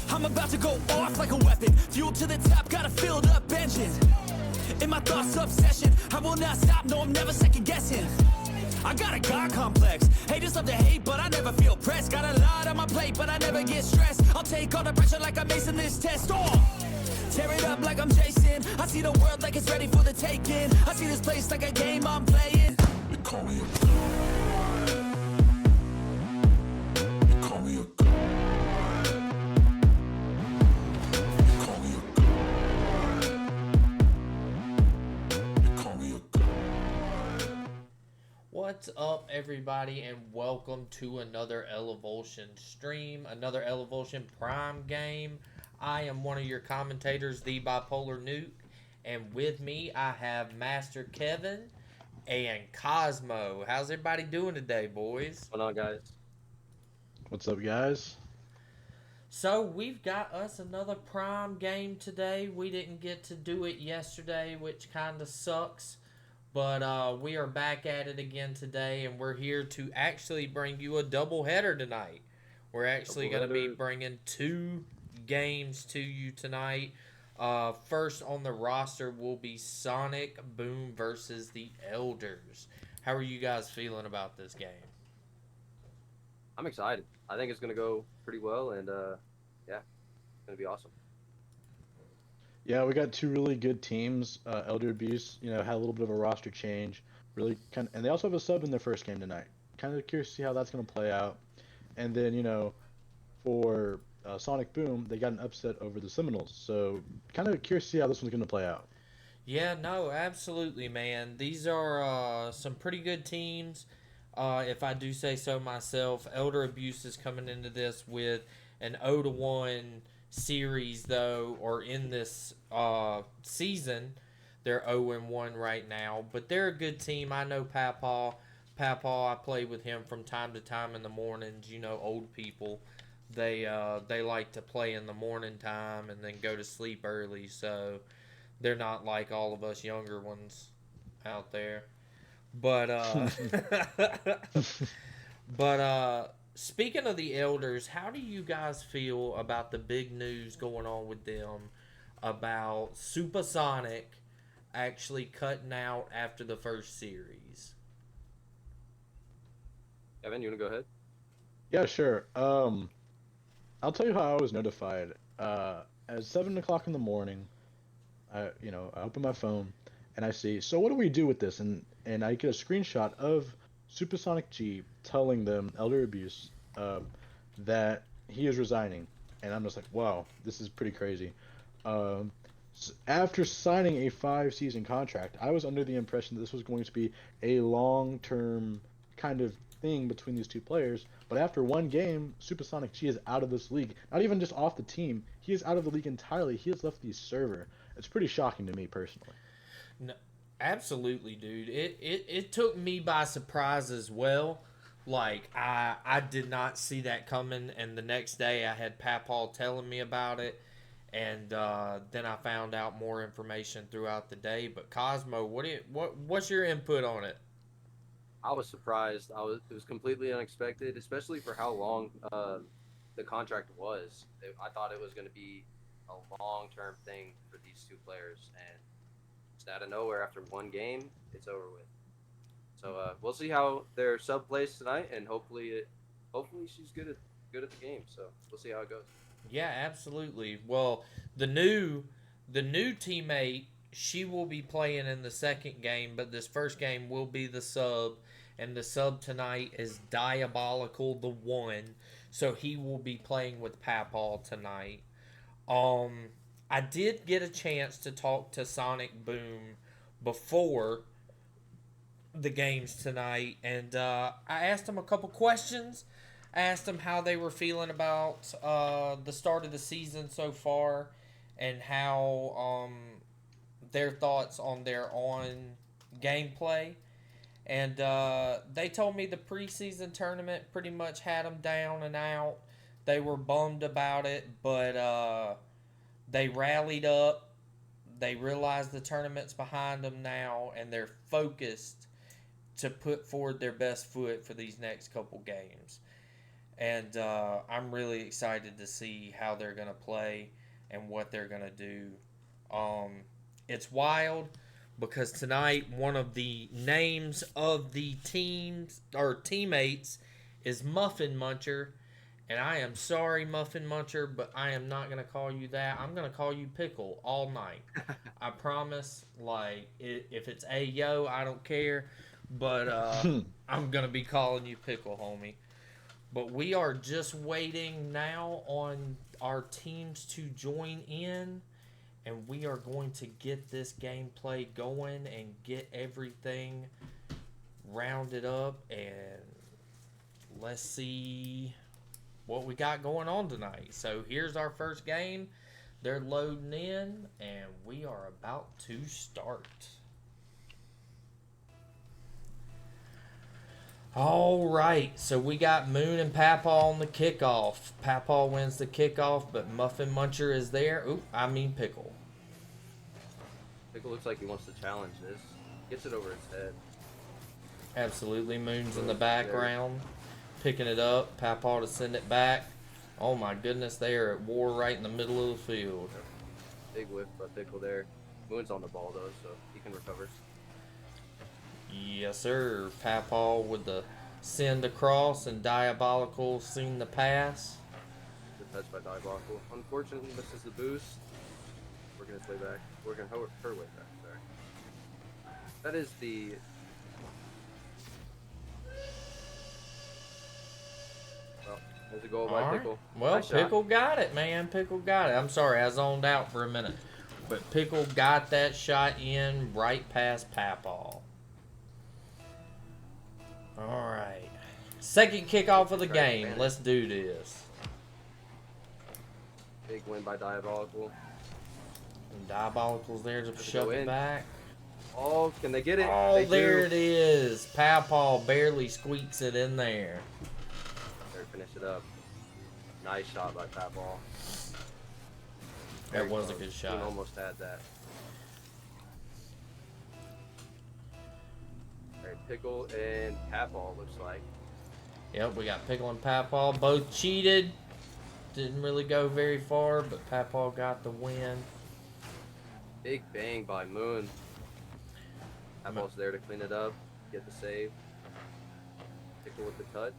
I'm about to go off like a weapon. Fuel to the top, got a filled up engine. In my thoughts, obsession. I will not stop, no, I'm never second guessing. I got a God complex. Haters love to hate, but I never feel pressed. Got a lot on my plate, but I never get stressed. I'll take all the pressure like I'm acing this test. Tear it up like I'm Jason. I see the world like it's ready for the taking. I see this place like a game I'm playing. They call me a god. They call me a god. What's up, everybody, and welcome to another Elevation stream, another Elevation Prime game. I am one of your commentators, the Bipolar Nuke, and with me I have Master Kevin and Cosmo. How's everybody doing today, boys? What's going on, guys? What's up, guys? So we've got us another Prime game today. We didn't get to do it yesterday, which kind of sucks. But we are back at it again today, and we're here to actually bring you a doubleheader tonight. We're actually going to be bringing two games to you tonight. First on the roster will be Sonic Boom versus the Elders. How are you guys feeling about this game? I'm excited. I think it's going to go pretty well, and yeah, it's going to be awesome. Yeah, we got two really good teams. Elder Abuse, had a little bit of a roster change. And they also have a sub in their first game tonight. Kind of curious to see how that's going to play out. And then, for Sonic Boom, they got an upset over the Seminoles. So kind of curious to see how this one's going to play out. Yeah, no, absolutely, man. These are some pretty good teams. If I do say so myself, Elder Abuse is coming into this with an 0-1 series, though, or in this season. They're 0-1 right now, but they're a good team. I know Papaw, I play with him from time to time in the mornings. Old people, they like to play in the morning time and then go to sleep early, so they're not like all of us younger ones out there. But speaking of the Elders, how do you guys feel about the big news going on with them about Supersonic actually cutting out after the first series? Evan, you want to go ahead? Yeah, sure. I'll tell you how I was notified. At 7 o'clock in the morning, I open my phone and I see, so what do we do with this? And I get a screenshot of Supersonic G telling them Elder Abuse that he is resigning, and I'm just like, wow, this is pretty crazy. Um, After signing a 5 season contract, I was under the impression that this was going to be a long term kind of thing between these two players. But after one game, Supersonic G is out of this league. Not even just off the team, he is out of the league entirely. He has left the server. It's pretty shocking to me personally. No, absolutely, dude. It took me by surprise as well. Like I did not see that coming, and the next day I had Papal telling me about it, and then I found out more information throughout the day. But Cosmo, what's your input on it? I was surprised. It was completely unexpected, especially for how long the contract was. I thought it was going to be a long-term thing for these two players, and just out of nowhere, after one game, it's over with. So we'll see how their sub plays tonight, and hopefully she's good at the game. So we'll see how it goes. Yeah, absolutely. Well, the new teammate, she will be playing in the second game, but this first game will be the sub, and the sub tonight is Diabolical the One, so he will be playing with Papal tonight. I did get a chance to talk to Sonic Boom before the games tonight, and I asked him a couple questions. I asked them how they were feeling about the start of the season so far, and how their thoughts on their on gameplay. And they told me the preseason tournament pretty much had them down and out. They were bummed about it, but they rallied up. They realize the tournament's behind them now, and they're focused to put forward their best foot for these next couple games. And I'm really excited to see how they're going to play and what they're going to do. It's wild because tonight one of the names of the teams or teammates is Muffin Muncher. And I am sorry, Muffin Muncher, but I am not going to call you that. I'm going to call you Pickle all night. I promise. Like, if it's Ayo, I don't care. But I'm going to be calling you Pickle, homie. But we are just waiting now on our teams to join in. And we are going to get this gameplay going and get everything rounded up. And let's see what we got going on tonight. So here's our first game. They're loading in, and we are about to start. All right, so we got Moon and Papa on the kickoff. Papa wins the kickoff, but Muffin Muncher is there. Pickle. Pickle looks like he wants to challenge this. Gets it over his head. Absolutely, Moon's in the background, picking it up. Papa to send it back. Oh my goodness, they are at war right in the middle of the field. Big whiff by Pickle there. Moon's on the ball though, so he can recover. Yes, sir. Papa with the send across, and Diabolical seen the pass. Good touch by Diabolical. Unfortunately, misses the boost. Working his way back. Working her way back. Sorry. That is the. Well, there's a goal by Pickle. Well, Nice Pickle shot. got it, man. Pickle got it. I'm sorry, I zoned out for a minute. But Pickle got that shot in right past Papa. All right. Second kickoff of the game. Let's do this. Big win by Diabolical. And Diabolical's there to Does it shove go it in? back. Oh, can they get it? Oh, They there do. it is. Papa barely squeaks it in there. There, finish it up. Nice shot by Papball. That was a good shot. Almost had that. Alright, Pickle and Papball looks like. Yep, we got Pickle and Papa. Both cheated. Didn't really go very far, but Papa got the win. Big bang by Moon. Papball's there to clean it up, get the save. Pickle with the touch.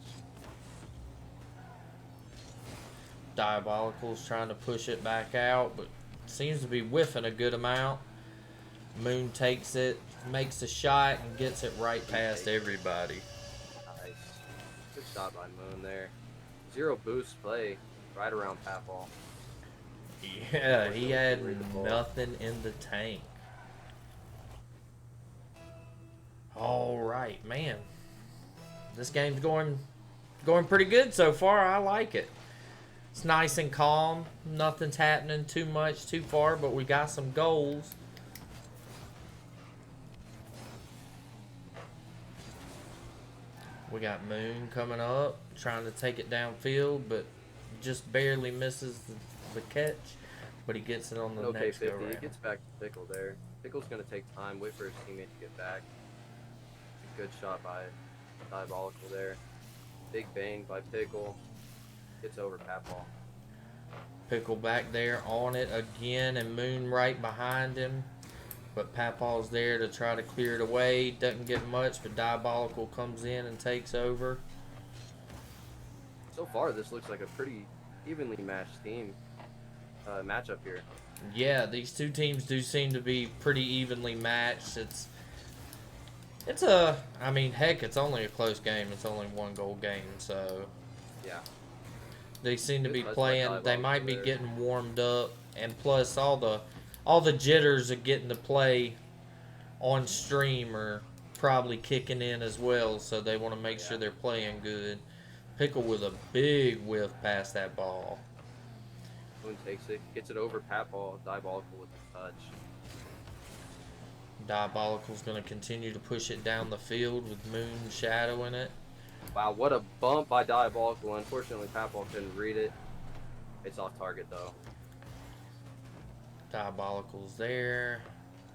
Diabolical's trying to push it back out, but seems to be whiffing a good amount. Moon takes it, makes a shot, and gets it right past everybody. shot by Moon there. Zero boost play right around Papal. Yeah, he had Read the ball. nothing in the tank. All right, man. This game's going pretty good so far. I like it. It's nice and calm. Nothing's happening too much too far, but we got some goals. We got Moon coming up, trying to take it downfield, but just barely misses the catch. But he gets it on the Okay, next go 50. He round. gets back to Pickle there. Pickle's going to take time, wait for his teammate to get back. A good shot by Diabolical there. Big bang by Pickle. Gets over Papal. Pickle back there on it again, and Moon right behind him. But Papaw's there to try to clear it away. Doesn't get much, but Diabolical comes in and takes over. So far, this looks like a pretty evenly matched team matchup here. Yeah, these two teams do seem to be pretty evenly matched. It's a, I mean, heck, it's only a close game. It's only 1-goal game, so Yeah. they seem to Good be touch by playing. They Diabolical might be there. getting warmed up, and plus all the jitters of getting to play on stream are probably kicking in as well. So they want to make sure they're playing good. Pickle with a big whiff past that ball. Moon takes it, gets it over Papal. Diabolical with the touch. Diabolical's going to continue to push it down the field with Moon shadowing it. Wow, what a bump by Diabolical. Unfortunately, Papal couldn't read it. It's off target, though. Diabolical's there,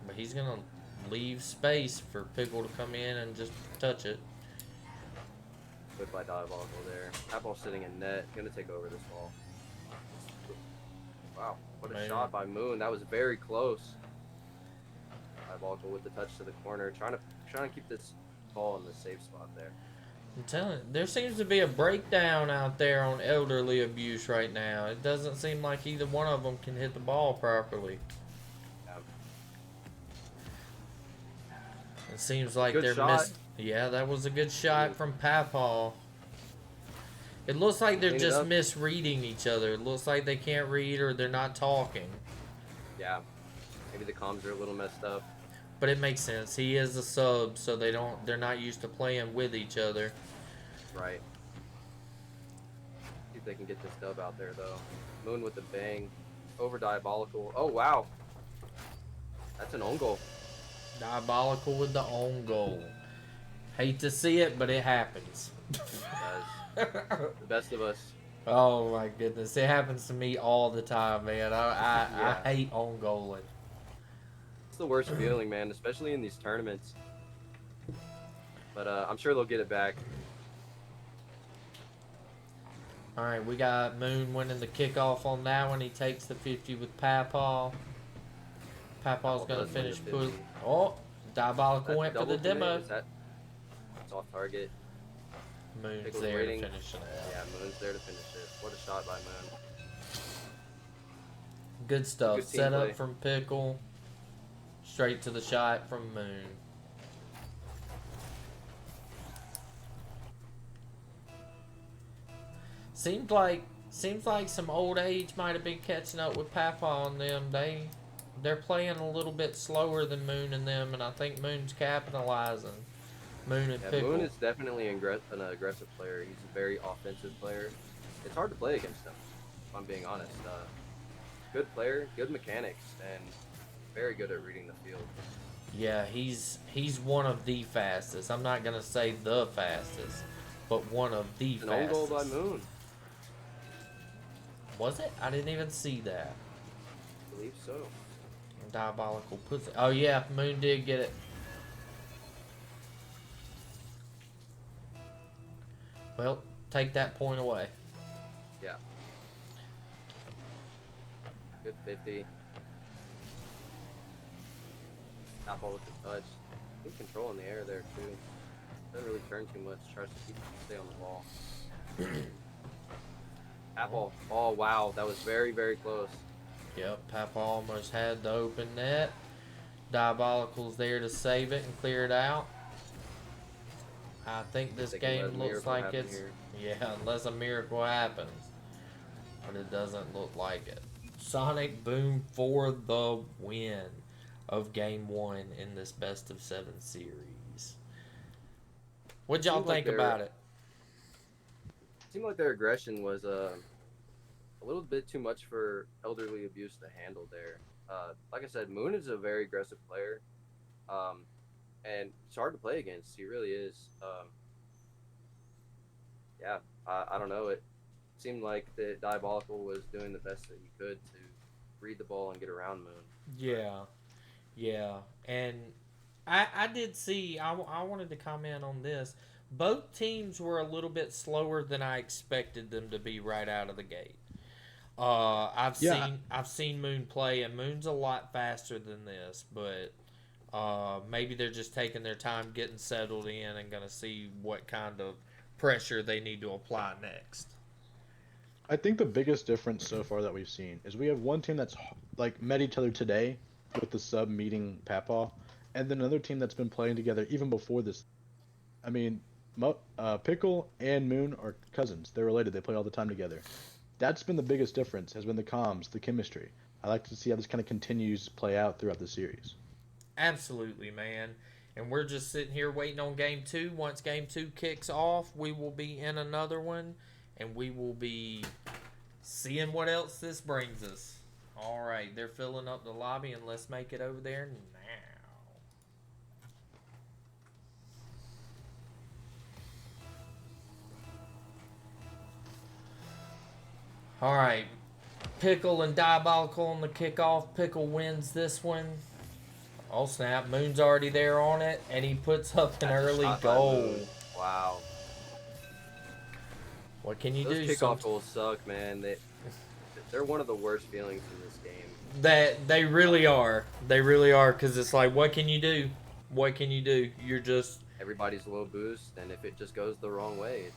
but he's going to leave space for Pickle to come in and just touch it. Good by Diabolical there. Papal sitting in net. Gonna take over this ball. Wow, what a Man. shot by Moon. That was very close. Diabolical with the touch to the corner. Trying to keep this ball in the safe spot there. I'm telling you, there seems to be a breakdown out there on elderly abuse right now. It doesn't seem like either one of them can hit the ball properly. It seems like Good they're shot. Yeah, that was a good shot from Papaw. It looks like they're Clean it just up. misreading each other. It looks like they can't read or they're not talking. Yeah, maybe the comms are a little messed up. But it makes sense. He is a sub, so they're not used to playing with each other. Right. See if they can get this dub out there, though. Moon with the bang. Over Diabolical. Oh, wow. That's an own goal. Diabolical with the own goal. Hate to see it, but it happens. Guys, the best of us. Oh my goodness, it happens to me all the time, man. I Yeah. hate own goaling. It's the worst feeling, man, especially in these tournaments. But I'm sure they'll get it back. All right, we got Moon winning the kickoff on that one. He takes the 50 with Papaw. Papaw's gonna does win the finish 50. pull. Oh, Diabolical That's went for double the commit. demo. Is that... It's off target. Moon's Pickle's there waiting. to finish it out. Yeah, Moon's there to finish it. What a shot by Moon. Good stuff. Good team Set play. up from Pickle. Straight to the shot from Moon. Seems like some old age might have been catching up with Papa on them. They're playing a little bit slower than Moon and them, and I think Moon's capitalizing. Moon and Yeah, Pickle. Moon is definitely an aggressive player. He's a very offensive player. It's hard to play against him, if I'm being honest. Good player, good mechanics, and very good at reading the field. Yeah, he's one of the fastest. I'm not gonna say the fastest, but one of the An own goal fastest. by Moon. Was it? I didn't even see that. I believe so. Diabolical puts it. Oh yeah, Moon did get it. Well, take that point away. Yeah. Good 50. Top ball with the touch. Good control in the air there too. Doesn't really turn too much. Tries to stay on the ball. Apple. Oh wow, that was very, very close. Yep, Papa almost had the open net. Diabolical's there to save it and clear it out. I think this They can let game a looks miracle like happen it's here. Yeah, unless a miracle happens. But it doesn't look like it. Sonic Boom for the win of Game 1 in this best of 7 series. What'd y'all Seemed like think about it? seemed like their aggression was a little bit too much for elderly abuse to handle there. Like I said, Moon is a very aggressive player, um, and it's hard to play against. He really is. Yeah, I don't know. It seemed like the Diabolical was doing the best that he could to read the ball and get around Moon. Yeah, yeah. And I did see, I wanted to comment on this. Both teams were a little bit slower than I expected them to be right out of the gate. Yeah, I've seen Moon play, and Moon's a lot faster than this, but maybe they're just taking their time getting settled in and gonna see what kind of pressure they need to apply next. I think the biggest difference so far that we've seen is we have one team that's like met each other today with the sub meeting Papaw, and then another team that's been playing together even before this. I mean, Pickle and Moon are cousins. They're related. They play all the time together. That's been the biggest difference. Has been the comms, the chemistry. I like to see how this kind of continues to play out throughout the series. Absolutely, man. And we're just sitting here waiting on game two. Once game two kicks off, we will be in another one, and we will be seeing what else this brings us. All right, they're filling up the lobby, and let's make it over there now. All right, Pickle and Diabolical on the kickoff. Pickle wins this one. Oh snap! Moon's already there on it, and he puts up an That's a early shot by goal. Moon. Wow. What can you Those do? kickoff goals suck, man. They're one of the worst feelings in this game. That they really are. They really are, because it's like, what can you do? What can you do? You're just, Everybody's low boost, and if it just goes the wrong way, it's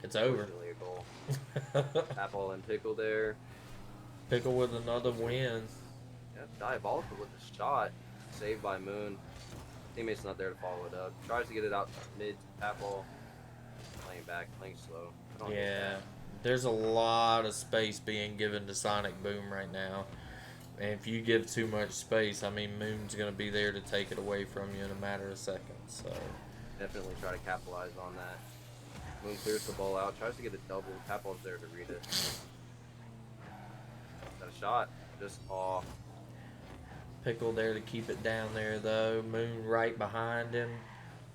it's over. unfortunately a goal. Apple and Pickle there. Pickle with another win. Yeah, Diabolical with the shot. Saved by Moon. Teammate's not there to follow it up. Tries to get it out mid to Apple. Playing back, playing slow. I don't hate Yeah, that. there's a lot of space being given to Sonic Boom right now. And if you give too much space, I mean, Moon's going to be there to take it away from you in a matter of seconds. So, Definitely try to capitalize on that. Moon clears the ball out. Tries to get a double. Apple's there to read it. Got a shot. Just off. Pickle there to keep it down there, though. Moon right behind him.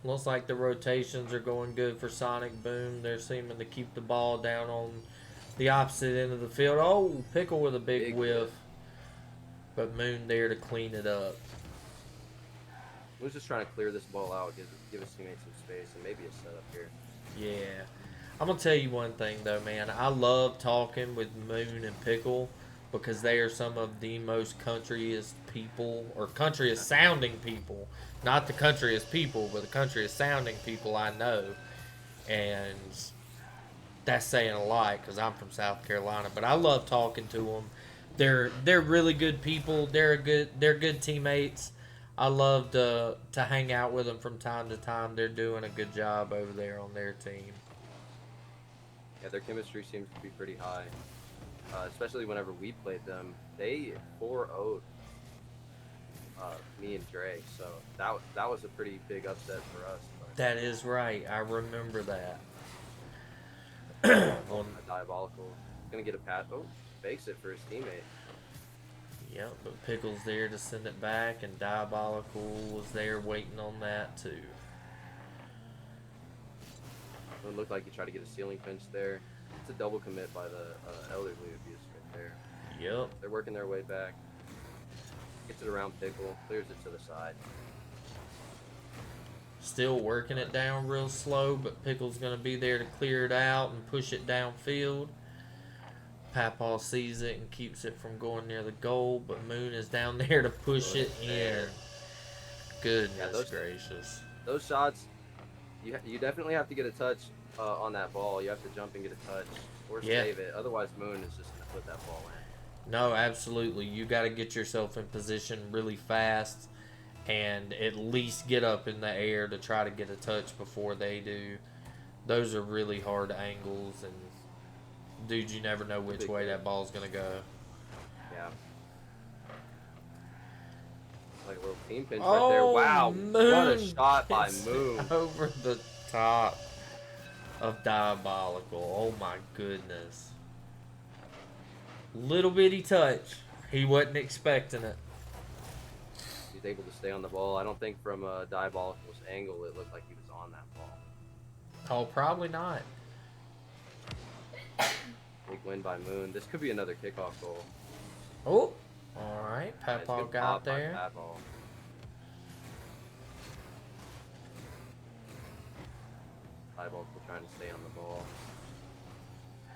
Looks like the rotations are going good for Sonic Boom. They're seeming to keep the ball down on the opposite end of the field. Oh, Pickle with a big whiff. But Moon there to clean it up. Moon's just trying to clear this ball out, give his teammates some space, and maybe a setup here. Yeah. I'm going to tell you one thing, though, man. I love talking with Moon and Pickle because they are some of the most countryest people, or countryest sounding people. Not the countryest people, but the countryest sounding people I know. And that's saying a lot because I'm from South Carolina. But I love talking to them. They're really good people. They're good teammates. I love to hang out with them from time to time. They're doing a good job over there on their team. Yeah, their chemistry seems to be pretty high. Especially whenever we played them. They 4-0'd me and Dre, so that was a pretty big upset for us. But That is right. I remember that. Diabolical. Gonna get a pat. Oh, fakes it for his teammate. Yep, but Pickle's there to send it back, and Diabolical was there waiting on that too. It looked like he tried to get a ceiling pinch there. It's a double commit by the elderly abuse right there. Yep. They're working their way back. Gets it around Pickle, clears it to the side. Still working it down real slow, but Pickle's going to be there to clear it out and push it downfield. Papaw sees it and keeps it from going near the goal, but Moon is down there to push it in. Goodness gracious. Those shots, you definitely have to get a touch on that ball. You have to jump and get a touch or save it. Otherwise, Moon is just going to put that ball in. No, absolutely. You got to get yourself in position really fast and at least get up in the air to try to get a touch before they do. Those are really hard angles, and dude, you never know which way that ball's gonna go. Yeah. Like a little team pinch right there. Oh, Wow, what a Moon shot by hits Moon. over the top of Diabolical. Oh my goodness. Little bitty touch. He wasn't expecting it. He's able to stay on the ball. I don't think from Diabolical's angle it looked like he was on that ball. Oh, probably not. Big win by Moon. This could be another kickoff goal. Oh, all right. Nice, Papal good got pop by there. Papal. Diabolical trying to stay on the ball.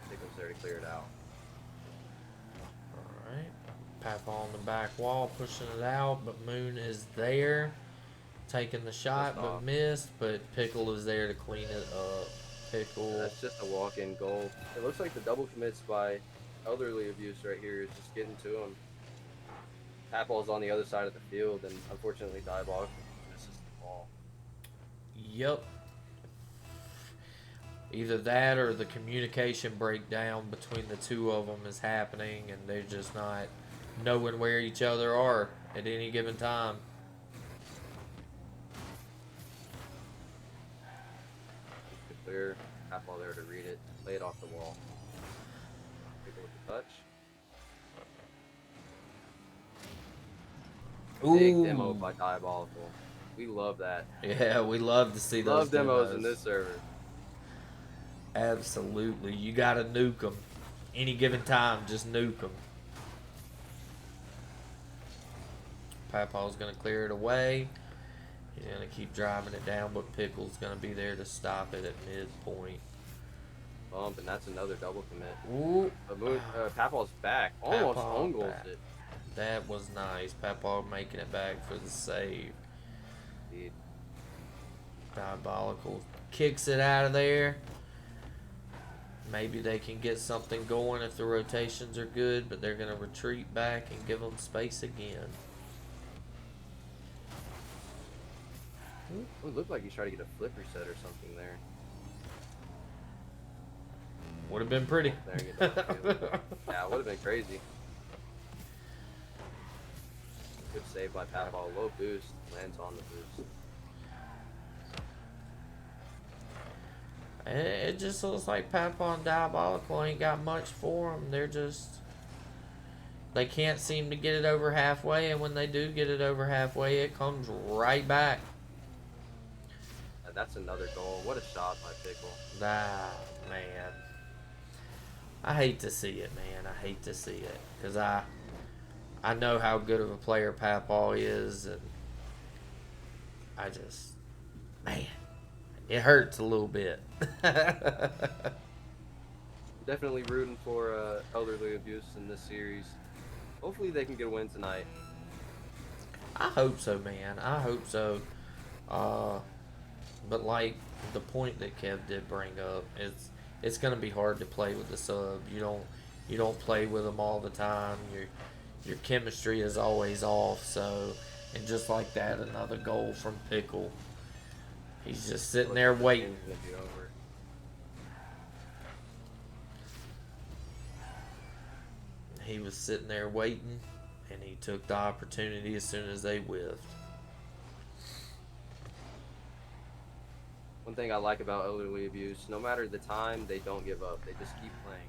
Pickles there to clear it out. All right. Papal on the back wall, pushing it out, but Moon is there. Taking the shot, Just but off. missed. But Pickle is there to clean it up. Pickle. That's just a walk-in goal. It looks like the double commits by Elderly Abuse right here is just getting to him. Papal's on the other side of the field, and unfortunately Diabolical misses the ball. Yep. Either that or the communication breakdown between the two of them is happening, and they're just not knowing where each other are at any given time. Good clear. Papal there to read it. Lay it off the wall. Pickle with the touch. Big demo by Diabolical. We love that. Yeah, we love to see Love those demos in this server. Absolutely. You got to nuke them. Any given time, just nuke them. Papaw's going to clear it away. He's going to keep driving it down, but Pickle's going to be there to stop it at midpoint. Bump, and that's another double commit. Ooh. But Papal's back. Almost Papaw own goals back. it. That was nice. Papaw making it back for the save. Indeed. Diabolical kicks it out of there. Maybe they can get something going if the rotations are good, but they're going to retreat back and give them space again. It looked like he's trying to get a flip reset or something there. Would have been pretty. There, get downfield. Yeah, it would have been crazy. Good save by Papal. Low boost. Lands on the boost. It just looks like Papa and Diabolical ain't got much for them. They can't seem to get it over halfway, and when they do get it over halfway, it comes right back. That's another goal. What a shot by Pickle. Ah, man. I hate to see it, man. I hate to see it. Because I know how good of a player Papa is, and I just, man, it hurts a little bit. Definitely rooting for Elderly Abuse in this series. Hopefully they can get a win tonight. I hope so, man. I hope so. But like the point that Kev did bring up, it's gonna be hard to play with the sub. You don't play with them all the time. Your chemistry is always off. So, and just like that, another goal from Pickle. He's just sitting there waiting. Game's gonna be over. He was sitting there waiting, and he took the opportunity as soon as they whiffed. One thing I like about Elderly Abuse, no matter the time, they don't give up. They just keep playing.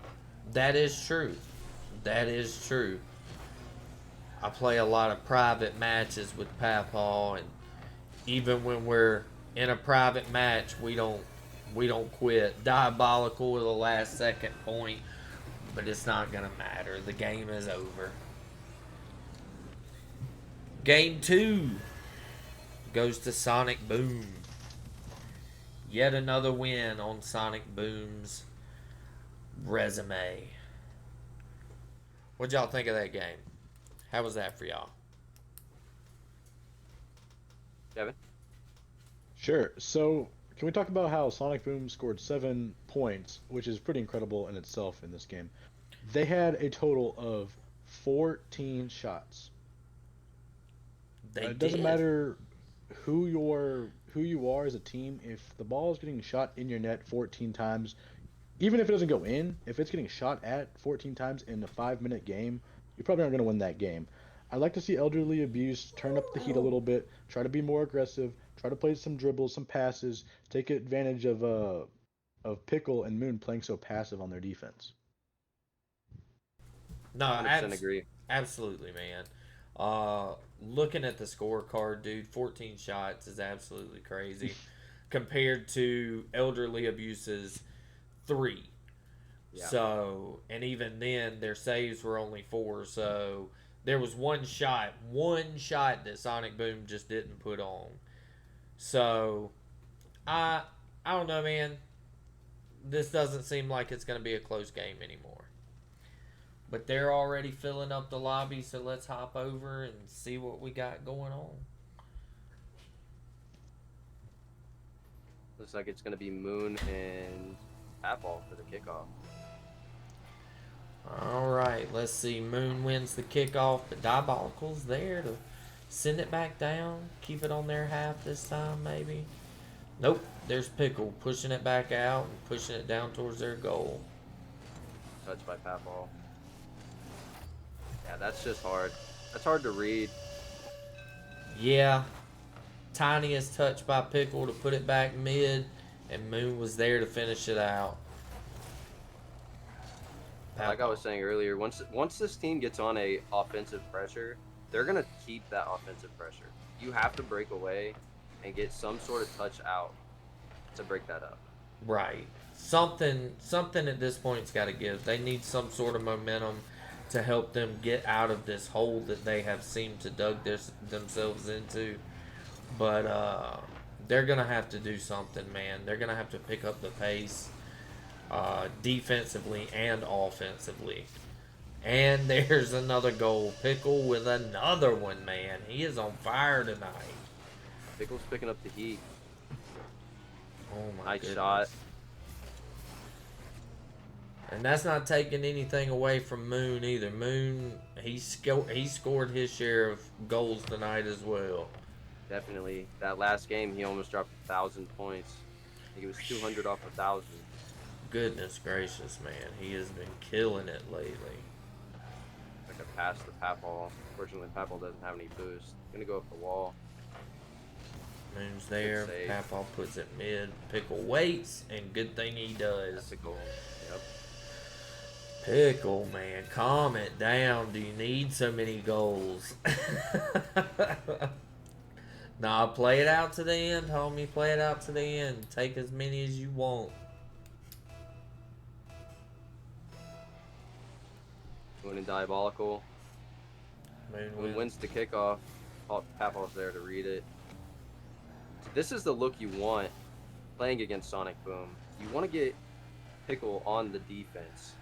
That is true. That is true. I play a lot of private matches with Papaw, and even when we're in a private match, we don't quit. Diabolical with a last second point, but it's not gonna matter. The game is over. Game 2 goes to Sonic Boom. Yet another win on Sonic Boom's resume. What'd y'all think of that game? How was that for y'all? Kevin? Sure. So, can we talk about how Sonic Boom scored 7 points, which is pretty incredible in itself in this game? They had a total of 14 shots. They It doesn't did. matter who your who you are as a team. If the ball is getting shot in your net 14 times, even if it doesn't go in, if it's getting shot at 14 times in a 5-minute game, you probably aren't going to win that game. I'd like to see elderly abuse turn up the heat a little bit, try to be more aggressive, try to play some dribbles, some passes, take advantage of Pickle and Moon playing so passive on their defense. No, 100% agree. absolutely, man. Looking at the scorecard, dude, 14 shots is absolutely crazy compared to elderly abuses 3. Yeah. So, and even then, their saves were only 4. So, there was one shot that Sonic Boom just didn't put on. So, I, I don't know, man. This doesn't seem like it's going to be a close game anymore. But they're already filling up the lobby, so let's hop over and see what we got going on. Looks like it's going to be Moon and Apple for the kickoff. All right, let's see. Moon wins the kickoff, but Diabolical's there to send it back down. Keep it on their half this time, maybe. Nope, there's Pickle pushing it back out and pushing it down towards their goal. Touched by Papal. Yeah, that's just hard. That's hard to read. Yeah, Tiny is touched by Pickle to put it back mid, and Moon was there to finish it out. Like I was saying earlier, once this team gets on a offensive pressure, they're gonna keep that offensive pressure. You have to break away and get some sort of touch out to break that up. Right. Something at this point's got to give. They need some sort of momentum to help them get out of this hole that they have seemed to dug themselves into. But they're gonna have to do something, man. They're gonna have to pick up the pace. Defensively and offensively. And there's another goal. Pickle with another one, man. He is on fire tonight. Pickle's picking up the heat. Oh my Nice goodness. shot. And that's not taking anything away from Moon either. Moon, he scored his share of goals tonight as well. Definitely. That last game, he almost dropped 1,000 points. I think it was 200 off 1,000. Goodness gracious, man. He has been killing it lately. Like a pass to Papal. Fortunately, Papal doesn't have any boost. Gonna go up the wall. Moon's there. Good save. Papaw puts it mid. Pickle waits, and good thing he does. That's a goal. Yep. Pickle, man, calm it down. Do you need so many goals? Nah, play it out to the end, homie. Play it out to the end. Take as many as you want. Moon and Diabolical. Moon Wins the kickoff. Papal's there to read it. This is the look you want playing against Sonic Boom. You want to get Pickle on the defense.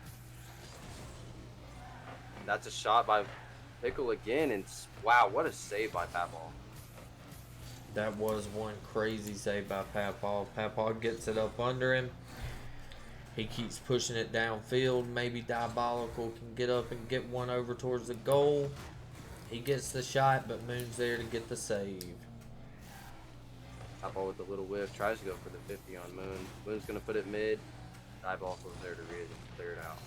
That's a shot by Pickle again, and wow, what a save by Papal. That was one crazy save by Papaw. Papaw gets it up under him. He keeps pushing it downfield. Maybe Diabolical can get up and get one over towards the goal. He gets the shot, but Moon's there to get the save. Papal with the little whiff. Tries to go for the 50 on Moon. Moon's going to put it mid. Diabolical's there to read it and clear it out.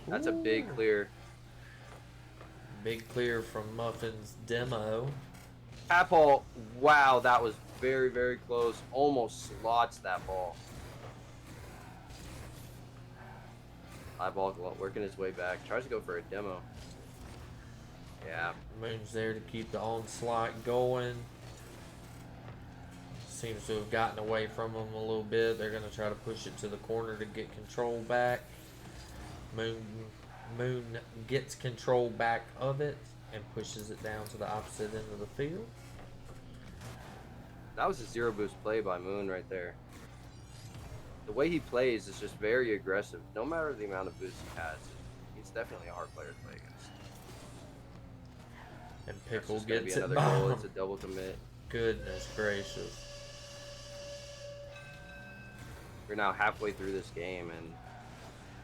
That's a big clear. Big clear from Muffin's demo. Papal, wow, that was very, very close. Almost slots that ball. Diabolical working his way back. Tries to go for a demo. Yeah. Moon's there to keep the onslaught going. Seems to have gotten away from them a little bit. They're going to try to push it to the corner to get control back. Moon gets control back of it and pushes it down to the opposite end of the field. That was a zero boost play by Moon right there. The way he plays is just very aggressive. No matter the amount of boost he has, he's definitely a hard player to play against. And Pickle It's gonna be gets it another goal. bomb. It's a double commit. Goodness gracious. We're now halfway through this game and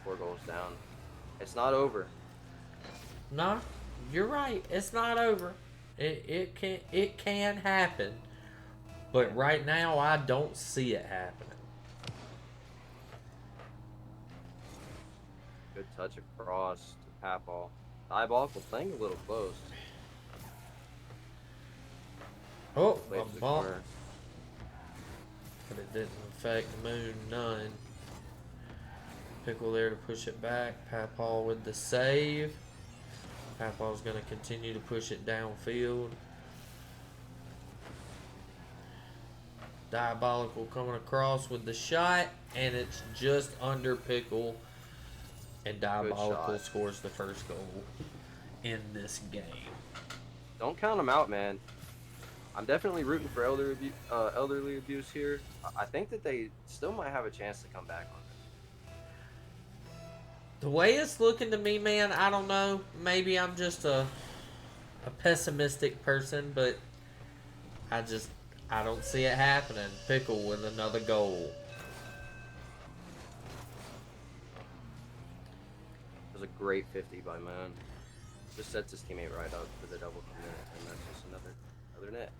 4 goals down. It's not over. No, you're right. It's not over. It can happen. But right now, I don't see it happening. Good touch across to Papal. Diabolical playing a little close. Oh, Played a to the bump. corner. But it didn't affect Moon none. Pickle there to push it back. Papal with the save. Papal's going to continue to push it downfield. Diabolical coming across with the shot, and it's just under Pickle. And Diabolical scores the first goal in this game. Don't count them out, man. I'm definitely rooting for elderly abuse here. I think that they still might have a chance to come back on it. The way it's looking to me, man, I don't know. Maybe I'm just a pessimistic person, but I don't see it happening. Pickle with another goal. It was a great 50 by Moon. Just sets his teammate right up for the double commit, and that's just another net.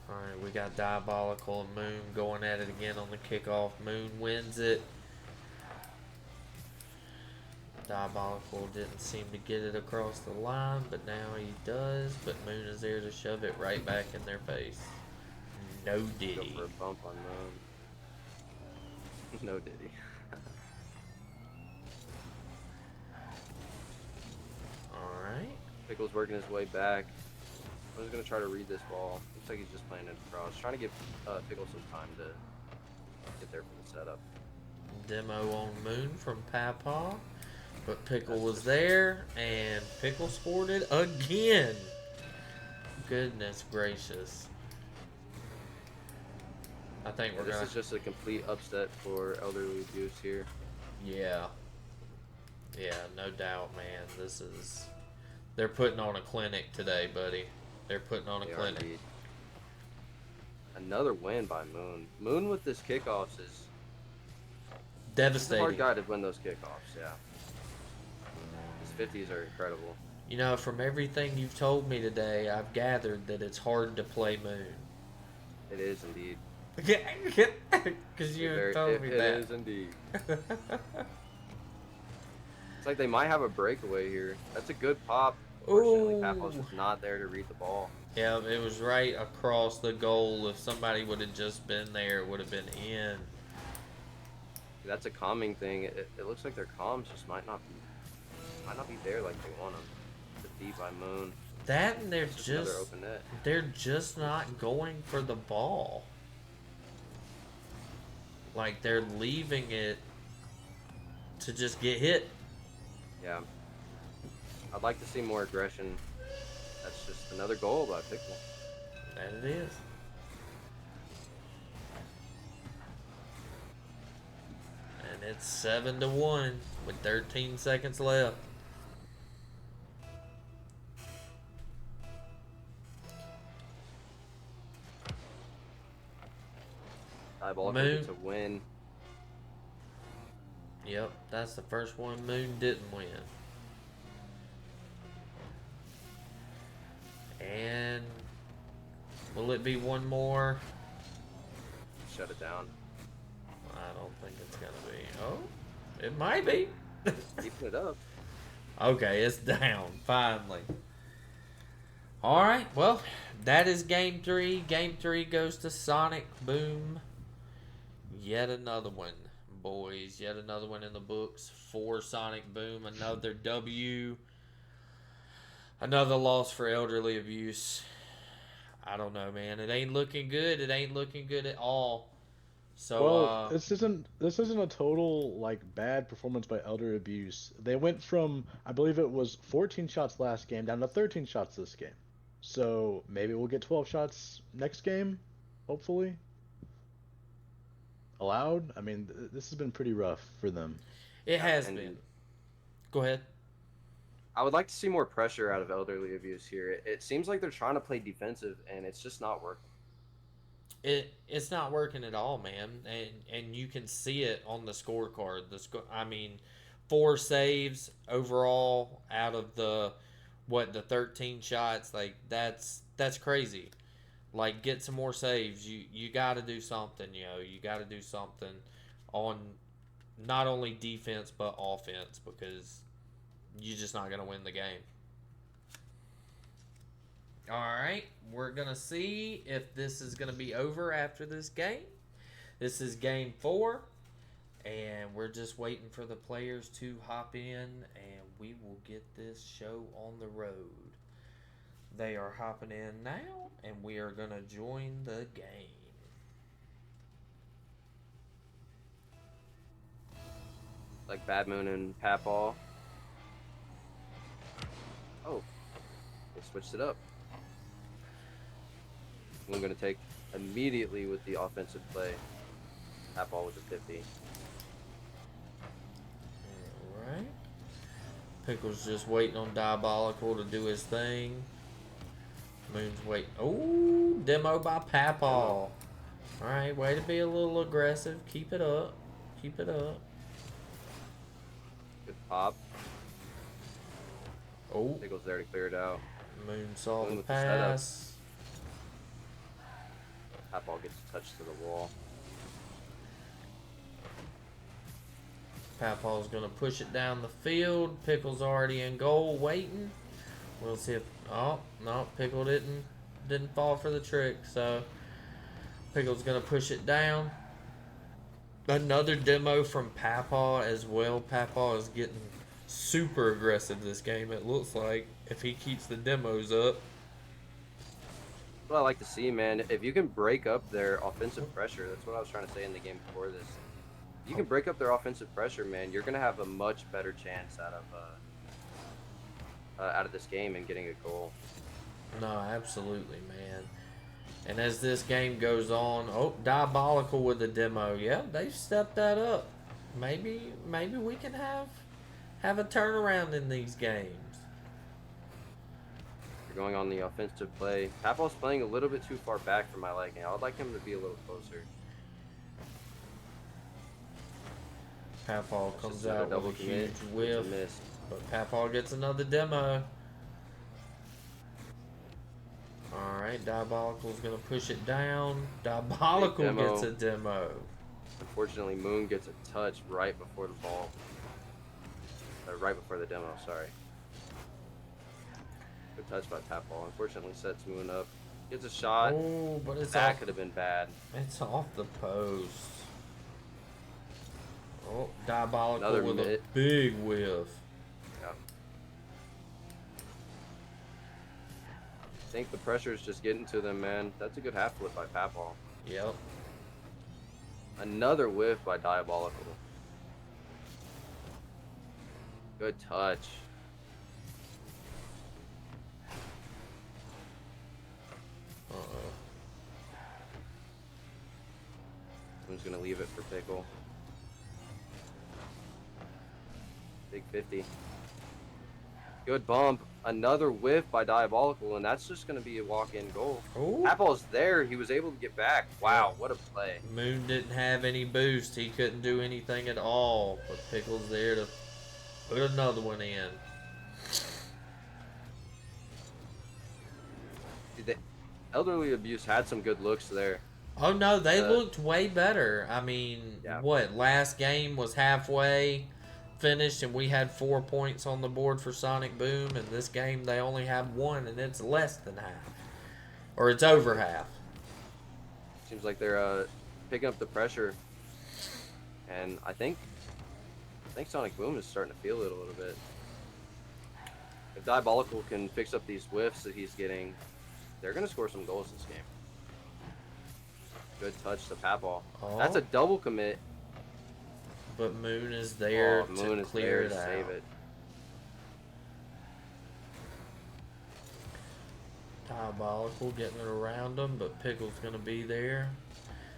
Alright, we got Diabolical and Moon going at it again on the kickoff. Moon wins it. Diabolical didn't seem to get it across the line, but now he does. But Moon is there to shove it right back in their face. No diddy. Go for a bump on Moon. No diddy. Alright. Pickle's working his way back. I'm just going to try to read this ball. Looks like he's just playing it across. Trying to give Pickle some time to get there for the setup. Demo on Moon from Papa. But Pickle was there, and Pickle scored it again. Goodness gracious. I think we're This going is just a complete upset for elderly abuse here. Yeah. Yeah, no doubt, man. This is... They're putting on a clinic today, buddy. They're putting on a clinic. Indeed. Another win by Moon. Moon with this kickoffs is... He's a Devastating. hard guy to win those kickoffs, yeah. His 50s are incredible. You know, from everything you've told me today, I've gathered that it's hard to play Moon. It is indeed. Because you have told me that. It is indeed. It's like they might have a breakaway here. That's a good pop. Unfortunately, Papos was not there to read the ball. Yeah, it was right across the goal. If somebody would have just been there, it would have been in. That's a calming thing. It looks like their comms just might not be there like they want them. Defeat by Moon. That and Just another open net. they're just not going for the ball. Like they're leaving it to just get hit. Yeah. I'd like to see more aggression. That's just another goal by Pickle. That it is. And it's 7-1 with 13 seconds left. Eyeball Moon. gets a win. Yep, that's the first one Moon didn't win. And will it be one more? Shut it down. I don't think it's gonna be. Oh, it might be. Keeping it up. Okay, it's down finally. All right, well, that is game 3. Game 3 goes to Sonic Boom. Yet another one, boys. Yet another one in the books for Sonic Boom. Another W. Another loss for elderly abuse. I don't know, man. It ain't looking good. It ain't looking good at all. So, well, this isn't a total like bad performance by elder abuse. They went from, I believe it was 14 shots last game down to 13 shots this game. So maybe we'll get 12 shots next game, hopefully. Allowed. I mean, this has been pretty rough for them. it has been. Go ahead. I would like to see more pressure out of elderly abuse here. It seems like they're trying to play defensive, and it's just not working. It's not working at all, man, and you can see it on the scorecard. I mean, 4 saves overall out of the what, the 13 shots, like that's crazy. Like, get some more saves. You got to do something, You got to do something on not only defense but offense, because you're just not going to win the game. All right, we're going to see if this is going to be over after this game. This is game 4, and we're just waiting for the players to hop in, and we will get this show on the road. They are hopping in now, and we are going to join the game. Like Bad Moon and Papal. Oh, they switched it up. I'm going to take immediately with the offensive play. Papal with a 50. Alright. Pickle's just waiting on Diabolical to do his thing. Moon's waiting. Oh, demo by Papal. Alright, way to be a little aggressive. Keep it up. Keep it up. Good pop. Oh, Pickle's there to clear it out. Moon saw Moon the with the setup. pass. Papal gets touched to the wall. Papal's going to push it down the field. Pickle's already in goal waiting. We'll see if... Oh, no, Pickle didn't fall for the trick, so Pickle's going to push it down. Another demo from Papal as well. Papal is getting super aggressive this game, it looks like, if he keeps the demos up. What I like to see, man, if you can break up their offensive pressure, that's what I was trying to say in the game before this. If you can break up their offensive pressure, man, you're gonna have a much better chance out of this game and getting a goal. No, absolutely, man. And as this game goes on, oh, Diabolical with the demo. Yeah, they've stepped that up. Maybe we can have a turnaround in these games. You're going on the offensive play. Papal's playing a little bit too far back for my liking. I would like him to be a little closer. Papal comes Just a out double with a huge commit. whiff, It's a miss. but Papal gets another demo. Alright, Diabolical's going to push it down. Diabolical demo. gets a demo. Unfortunately, Moon gets a touch right before the ball. Right before the demo, sorry. Good touch by Papal. Unfortunately, sets Moon up. Gets a shot. Oh, but it's That off. could have been bad. It's off the post. Oh, Diabolical Another with mid. a big whiff. Yeah. I think the pressure is just getting to them, man. That's a good half flip by Papal. Yep. Another whiff by Diabolical. Good touch. Uh-oh. Who's gonna leave it for Pickle? Big 50. Good bump. Another whiff by Diabolical, and that's just gonna be a walk-in goal. Oh. Papal's there. He was able to get back. Wow, what a play. Moon didn't have any boost. He couldn't do anything at all. But Pickle's there to put another one in. The elderly abuse had some good looks there. Oh, no, they looked way better. I mean, Yeah. what, last game was halfway finished and we had 4 points on the board for Sonic Boom, and this game they only have 1 and it's less than half. Or it's over half. Seems like they're picking up the pressure, and I think Sonic Boom is starting to feel it a little bit. If Diabolical can fix up these whiffs that he's getting, they're gonna score some goals this game. Good touch to Papal. Oh. That's a double commit. But Moon is there Moon to is clear there it to out. save it. Diabolical getting it around him, but Pickle's going to be there.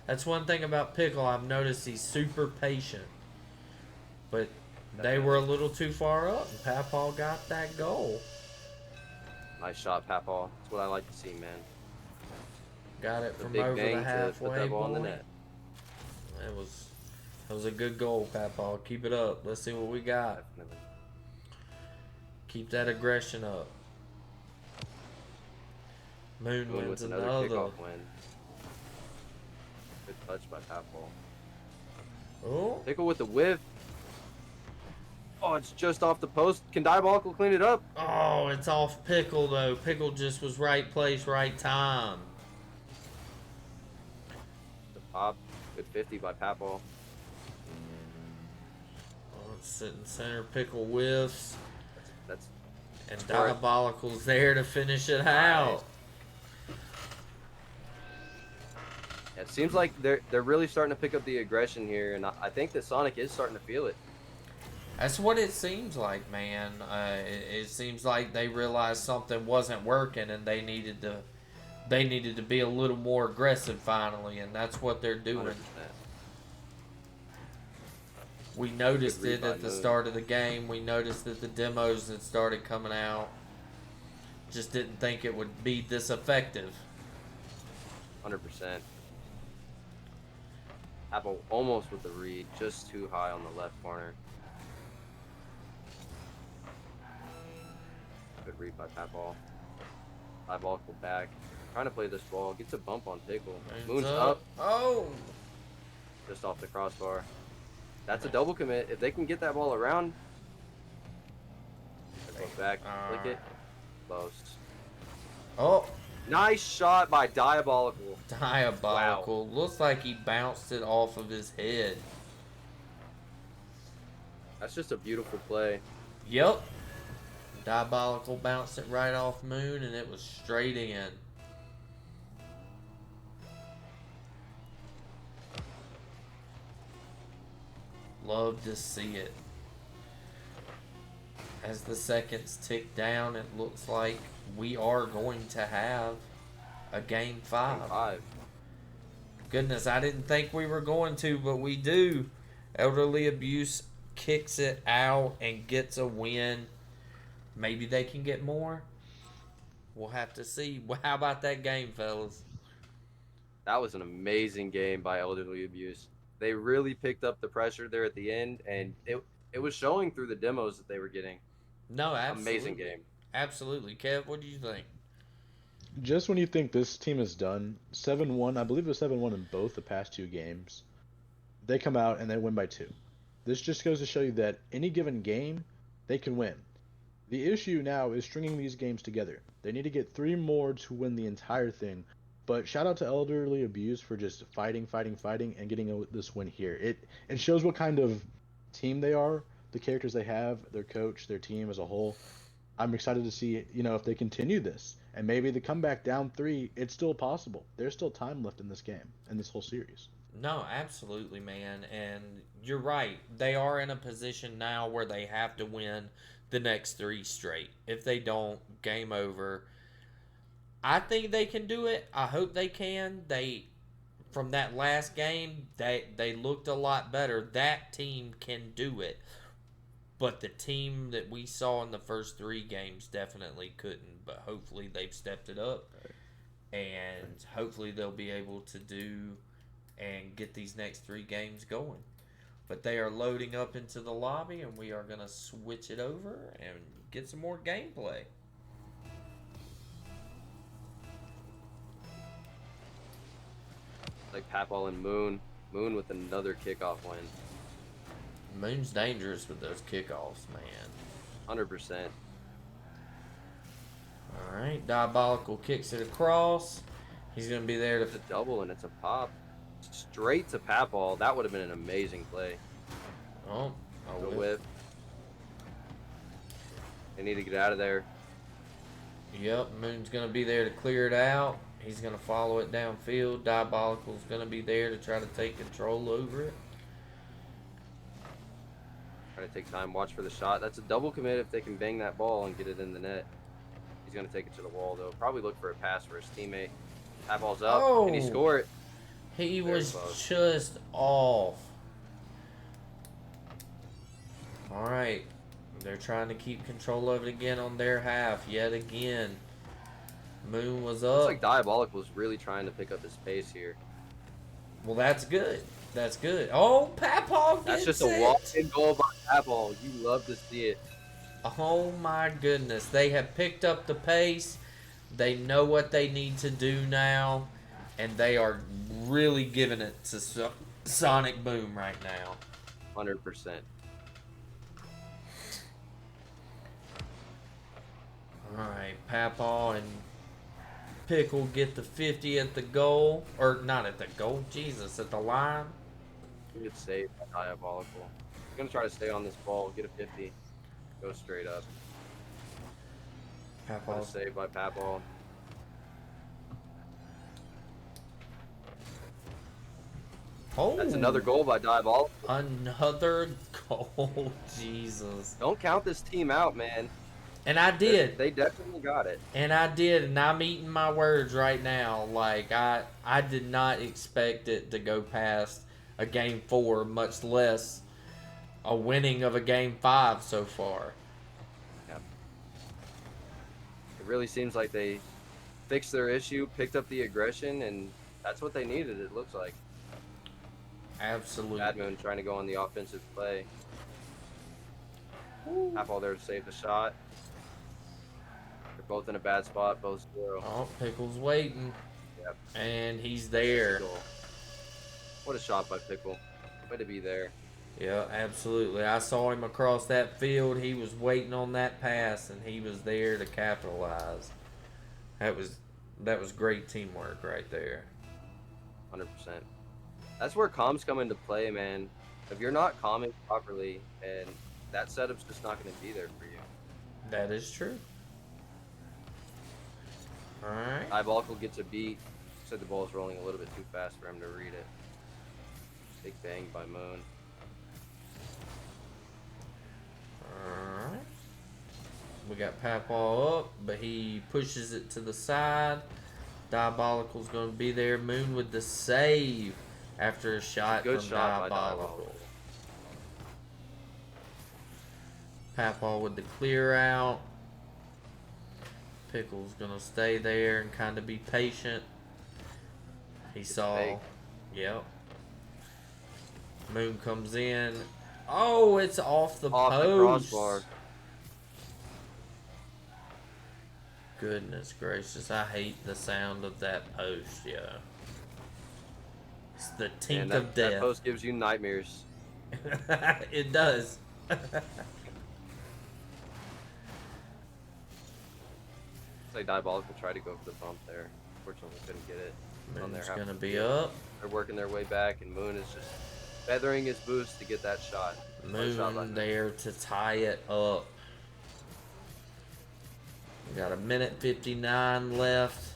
That's one thing about Pickle. I've noticed he's super patient. But they were a little too far up, and Papal got that goal. Nice shot, Papal. That's what I like to see, man. Got it The from big over bang the to halfway put that ball in the point. net. It was a good goal, Papal. Keep it up. Let's see what we got. Definitely. Keep that aggression up. Moon Moon wins with another another. kickoff win. Good touch by Papal. Oh, Pickle with the whiff. Oh, it's just off the post. Can Diabolical clean it up? oh, it's off Pickle though. Pickle just was right place, right time. The pop. Good 50 by Papal. Oh, it's sitting center. Pickle whiffs, That's and Score it. Diabolical's there to finish it out. Yeah, it seems like they're really starting to pick up the aggression here, and I think that Sonic is starting to feel it. That's what it seems like, man. It seems like they realized something wasn't working, and they needed to be a little more aggressive finally, and that's what they're doing. 100%. We noticed Good read it by at the Moon. start of the game. We noticed that the demos that started coming out just didn't think it would be this effective. 100%. Apple almost with the read, just too high on the left corner. Good read by Papal. Diabolical back. Trying to play this ball. Gets a bump on Pickle. Moon's up. Oh! Just off the crossbar. That's a double commit. If they can get that ball around. Go back. Flick it. Close. Oh! Nice shot by Diabolical. Diabolical. Looks like he bounced it off of his head. That's just a beautiful play. Yep. Diabolical bounced it right off Moon, and it was straight in. Love to see it. As the seconds tick down, it looks like we are going to have a game 5. Game 5. Goodness, I didn't think we were going to, but we do. Elderly Abuse kicks it out and gets a win. Maybe they can get more. We'll have to see. Well, how about that game, fellas? That was an amazing game by Elderly Abuse. They really picked up the pressure there at the end, and it was showing through the demos that they were getting. No, absolutely. Amazing game. Absolutely. Kev, what do you think? Just when you think this team is done, 7-1, I believe it was 7-1 in both the past 2 games, they come out and they win by 2. This just goes to show you that any given game, they can win. The issue now is stringing these games together. They need to get 3 more to win the entire thing. But shout out to Elderly Abuse for just fighting, and getting this win here. It shows what kind of team they are, the characters they have, their coach, their team as a whole. I'm excited to see, if they continue this. And maybe the comeback down 3, it's still possible. There's still time left in this game, in this whole series. No, absolutely, man. And you're right. They are in a position now where they have to win the next 3 straight. If they don't, game over. I think they can do it. I hope they can. From that last game, they looked a lot better. That team can do it. But the team that we saw in the first 3 games definitely couldn't. But hopefully they've stepped it up. And hopefully they'll be able to do and get these next 3 games going. But they are loading up into the lobby, and we are going to switch it over and get some more gameplay. Like Papal and Moon. Moon with another kickoff win. Moon's dangerous with those kickoffs, man. 100%. All right, Diabolical kicks it across. He's going to be there It's to... a double and it's a pop. Straight to Papal. That would have been an amazing play. Oh, The whip. whip. They need to get out of there. Yep, Moon's going to be there to clear it out. He's going to follow it downfield. Diabolical's going to be there to try to take control over it. Try to take time. Watch for the shot. That's a double commit if they can bang that ball and get it in the net. He's going to take it to the wall, though. Probably look for a pass for his teammate. That ball's up. Oh. Can he score it? He Very was close. just off. All right. They're trying to keep control of it again on their half yet again. Moon was up. Looks like Diabolic was really trying to pick up his pace here. Well, that's good. That's good. Oh, Papal That's gets just a it. walk-in goal by Papal. You love to see it. Oh, my goodness. They have picked up the pace. They know what they need to do now, and they are really giving it to Sonic Boom right now. 100%. All right, Papaw and Pickle get the 50 at the goal, or not at the goal, Jesus, at the line. Good save by Diabolical. I'm gonna try to stay on this ball, get a 50, go straight up. What a Papaw's save by Papal. That's another goal by Diabolical. Another goal, Jesus. Don't count this team out, man. And I did. They definitely got it. And I'm eating my words right now. Like I did not expect it to go past a game 4, much less a winning of a game 5 so far. Yep. It really seems like they fixed their issue, picked up the aggression, and that's what they needed, it looks like. Absolutely. Badmoon trying to go on the offensive play. Apple there to save the shot. They're both in a bad spot, both 0. Oh, Pickle's waiting. Yep. And he's there. What a shot by Pickle. Way to be there. Yeah, absolutely. I saw him across that field. He was waiting on that pass, and he was there to capitalize. That was great teamwork right there. 100%. That's where comms come into play, man. If you're not calming properly, and that setup's just not going to be there for you. That is true. All right. Diabolical gets a beat. Said the ball's rolling a little bit too fast for him to read it. Big bang by Moon. Alright. We got Papaw up, but he pushes it to the side. Diabolical's going to be there. Moon with the save after a shot Good from shot by Diabolical. Papaw with the clear out. Pickle's going to stay there and kind of be patient. He saw. fake. Yep. Moon comes in. Oh, it's off the Off the post. crossbar. Goodness gracious, I hate the sound of that post, yeah. It's the tink And of that death. post gives you nightmares. It does. It's like Diabolical tried to go for the bump there. Fortunately, couldn't get it. On their Moon's half gonna of the be field. up. They're working their way back, and Moon is just feathering his boost to get that shot. One shot by Moon there to tie it up. We got 1:59 left.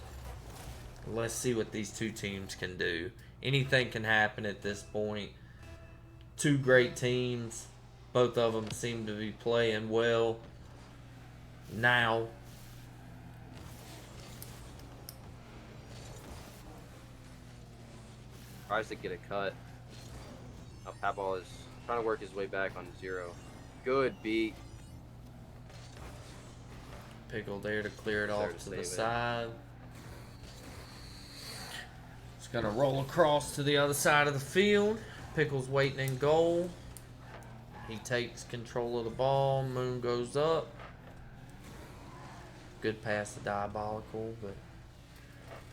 Let's see what these two teams can do. Anything can happen at this point. Two great teams. Both of them seem to be playing well now. Tries to get a cut. Now Papal is trying to work his way back on 0. Good beat. Pickle there to clear it There off to to the save it. side. It's going to roll across to the other side of the field. Pickle's waiting in goal. He takes control of the ball. Moon goes up. Good pass to Diabolical, but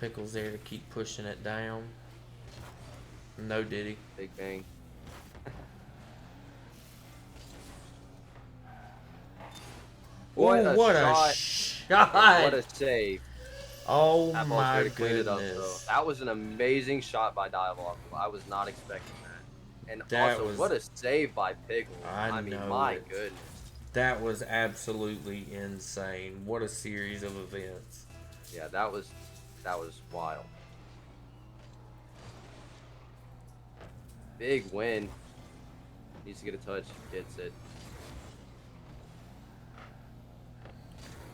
Pickle's there to keep pushing it down. No diddy. Big bang. Ooh, what a shot. What a save. Oh That ball's my very cleaned up, though. goodness. That was an amazing shot by Diabolical. I was not expecting that. And That also, was- what a save by Pickle. I mean, know my it. goodness. That was absolutely insane. What a series of events. Yeah, that was wild. Big win. Needs to get a touch. Gets it.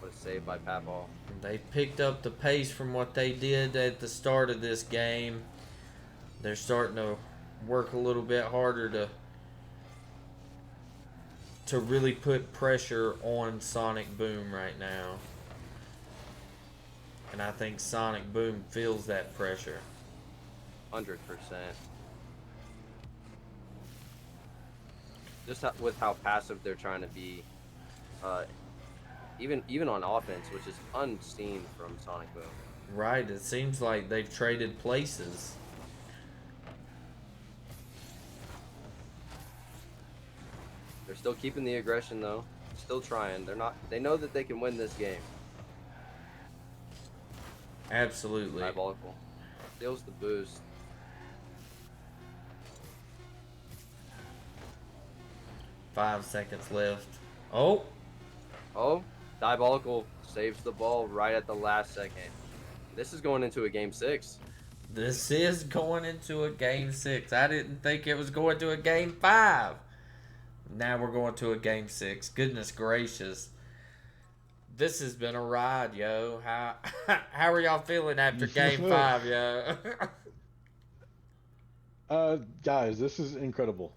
What a save by Papal. They picked up the pace from what they did at the start of this game. They're starting to work a little bit harder to really put pressure on Sonic Boom right now. And I think Sonic Boom feels that pressure. 100%. Just with how passive they're trying to be even on offense, which is unseen from Sonic Boom. Right, it seems like they've traded places. They're still keeping the aggression though. Still trying. They're not. They know that they can win this game. Absolutely. Diabolical steals the boost. 5 seconds left. Oh, Oh, Diabolical saves the ball right at the last second. This is going into a game 6. this is going into a game 6. I didn't think it was going to a game 5. Now we're going to a game 6. Goodness gracious. This has been a ride, yo. How are y'all feeling after game 5, yo? Guys, this is incredible.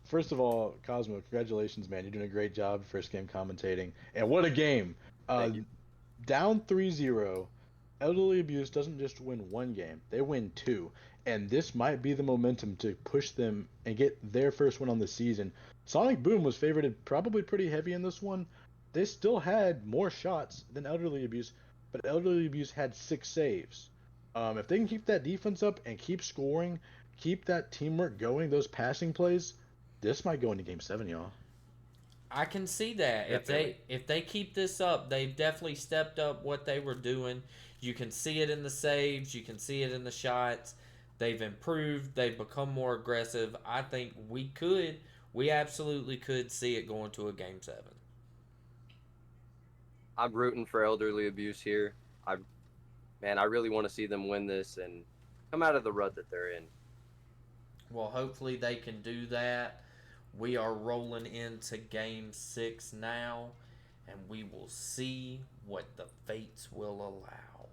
First of all, Cosmo, congratulations, man. You're doing a great job first game commentating. And what a game. Thank you. Down 3-0, Elderly Abuse doesn't just win one game, they win two. And this might be the momentum to push them and get their first win on the season. Sonic Boom was favored probably pretty heavy in this one. They still had more shots than Elderly Abuse, but Elderly Abuse had 6 saves. If they can keep that defense up and keep scoring, keep that teamwork going, those passing plays, this might go into Game 7, y'all. I can see that. Definitely. If they keep this up, they've definitely stepped up what they were doing. You can see it in the saves, you can see it in the shots. They've improved, they've become more aggressive. I think we absolutely could see it going to a game 7. I'm rooting for Elderly Abuse here. I really want to see them win this and come out of the rut that they're in. Well, hopefully they can do that. We are rolling into game 6 now, and we will see what the fates will allow.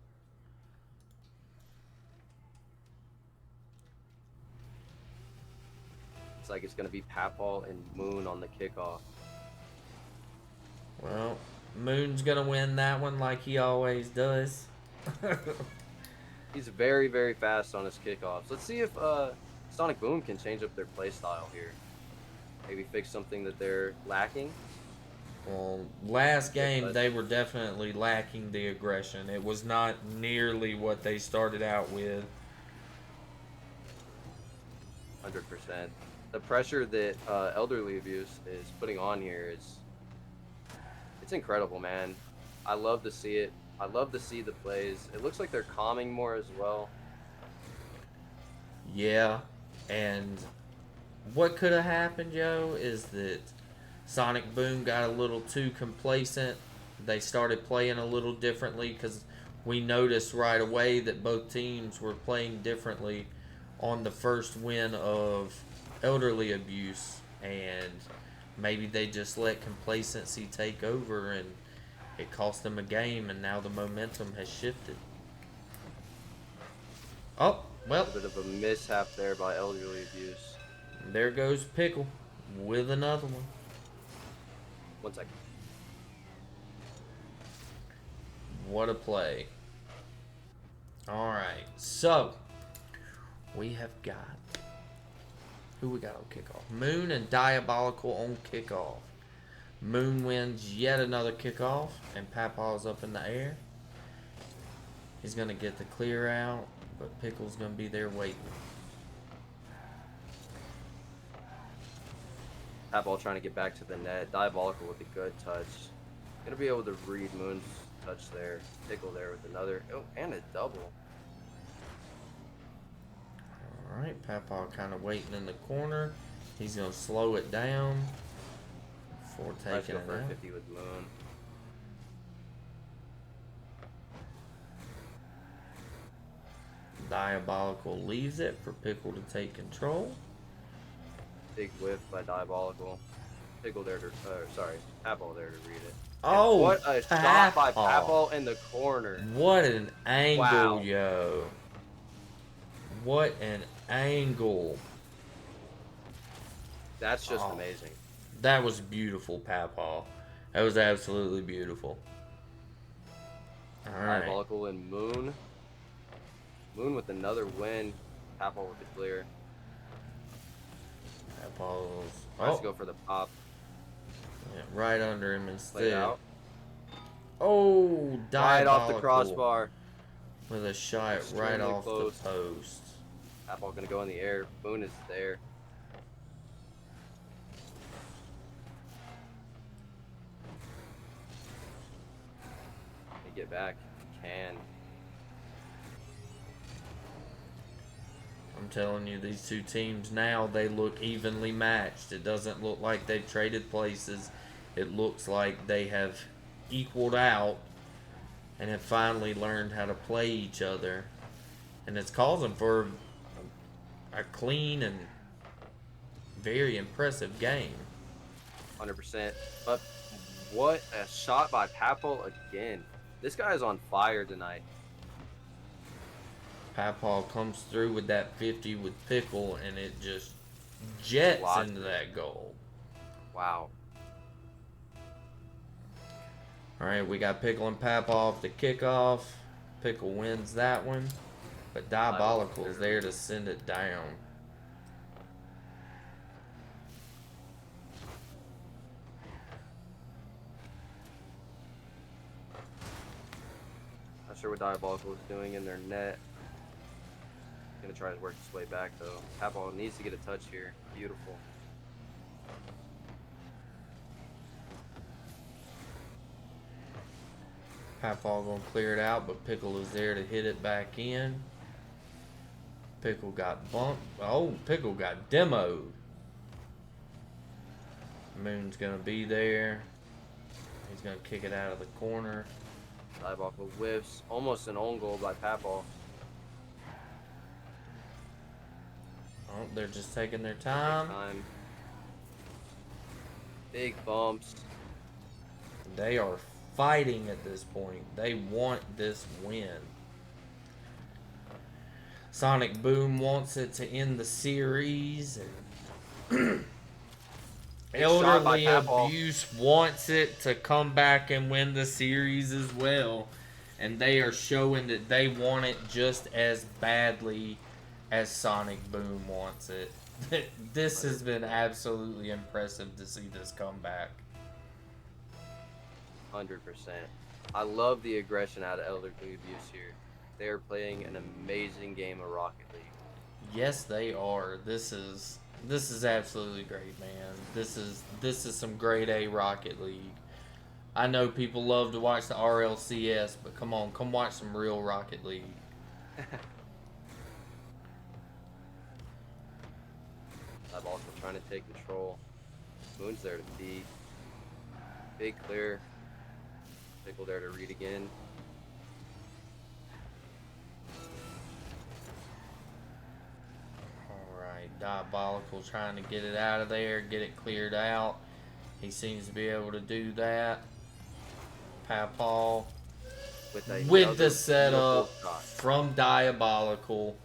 It's like it's going to be Papal and Moon on the kickoff. Well, Moon's going to win that one like he always does. He's very, very fast on his kickoffs. Let's see if Sonic Boom can change up their play style here. Maybe fix something that they're lacking. Well, last game they were definitely lacking the aggression. It was not nearly what they started out with. 100%. The pressure that Elderly Abuse is putting on here it's incredible, man. I love to see it. I love to see the plays. It looks like they're calming more as well. Yeah, and what could have happened, Joe, is that Sonic Boom got a little too complacent. They started playing a little differently because we noticed right away that both teams were playing differently on the first win of Elderly Abuse, and maybe they just let complacency take over and it cost them a game, and now the momentum has shifted. Oh, well. A bit of a mishap there by Elderly Abuse. There goes Pickle with another one. 1 second. What a play. Alright, so we have got who we got on kickoff? Moon and Diabolical on kickoff. Moon wins yet another kickoff, and Papaw's up in the air. He's going to get the clear out, but Pickle's going to be there waiting. Papal trying to get back to the net. Diabolical with a good touch. Gonna be able to read Moon's touch there. Pickle there with another. Oh, and a double. Alright, Papaw kind of waiting in the corner. He's going to slow it down before Let's taking go it for a out. 50 with Moon. Diabolical leaves it for Pickle to take control. Big whiff by Diabolical. Pickle there to, Papal there to read it. Oh, And what a shot by Papal. Papal in the corner. What an angle, Wow. yo. What an angle. That's just Oh. amazing. That was beautiful, Papaw. That was absolutely beautiful. All right. Diabolical and Moon. Moon with another win. Papal with the clear. Papaw's. Tries Oh, to go for the pop. right under him Play instead. out. Oh, Right off the diabolical. crossbar. With a shot right Extremely off close. the post. That ball gonna go in the air. Boone is there. Can he get back? Can. I'm telling you, these two teams now, they look evenly matched. It doesn't look like they've traded places. It looks like they have equaled out and have finally learned how to play each other. And it's causing for a clean and very impressive game. 100%. But what a shot by Papel again. This guy is on fire tonight. Papal comes through with that 50 with Pickle, and it just jets Locked into it. that goal. Wow. All right, we got Pickle and Papal off the kickoff. Pickle wins that one, but Diabolical's there to send it down. Not sure what Diabolical is doing in their net. Gonna try to work his way back though. Papel needs to get a touch here. Beautiful. Papal gonna clear it out, but Pickle is there to hit it back in. Pickle got bumped. Oh, Pickle got demoed. Moon's gonna be there. He's gonna kick it out of the corner. Diabolical whiffs. Almost an own goal by Papel. Oh, they're just taking their time. Big bumps. They are fighting at this point. They want this win. Sonic Boom wants it to end the series, and shot by Elderly Papal. Abuse wants it to come back and win the series as well. And they are showing that they want it just as badly as Sonic Boom wants it. This has been absolutely impressive to see this comeback. 100%. I love the aggression out of Elderly Abuse here. They are playing an amazing game of Rocket League. Yes, they are. This is absolutely great, man. This is some grade A Rocket League. I know people love to watch the RLCS, but come on, come watch some real Rocket League. I'm also trying to take control. Moon's there to beat. Big clear. Pickle there to read again. Alright, Diabolical trying to get it out of there, get it cleared out. He seems to be able to do that. Papal with the setup from Diabolical.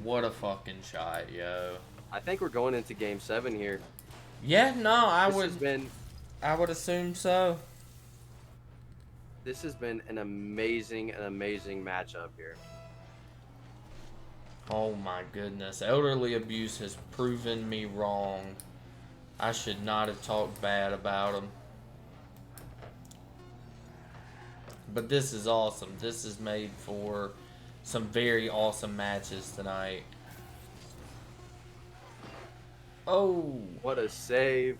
What a fucking shot, yo. I think we're going into Game 7 here. Yeah, no, I would assume so. This has been an amazing matchup here. Oh my goodness. Elderly Abuse has proven me wrong. I should not have talked bad about him. But this is awesome. This is made for some very awesome matches tonight. Oh. What a save.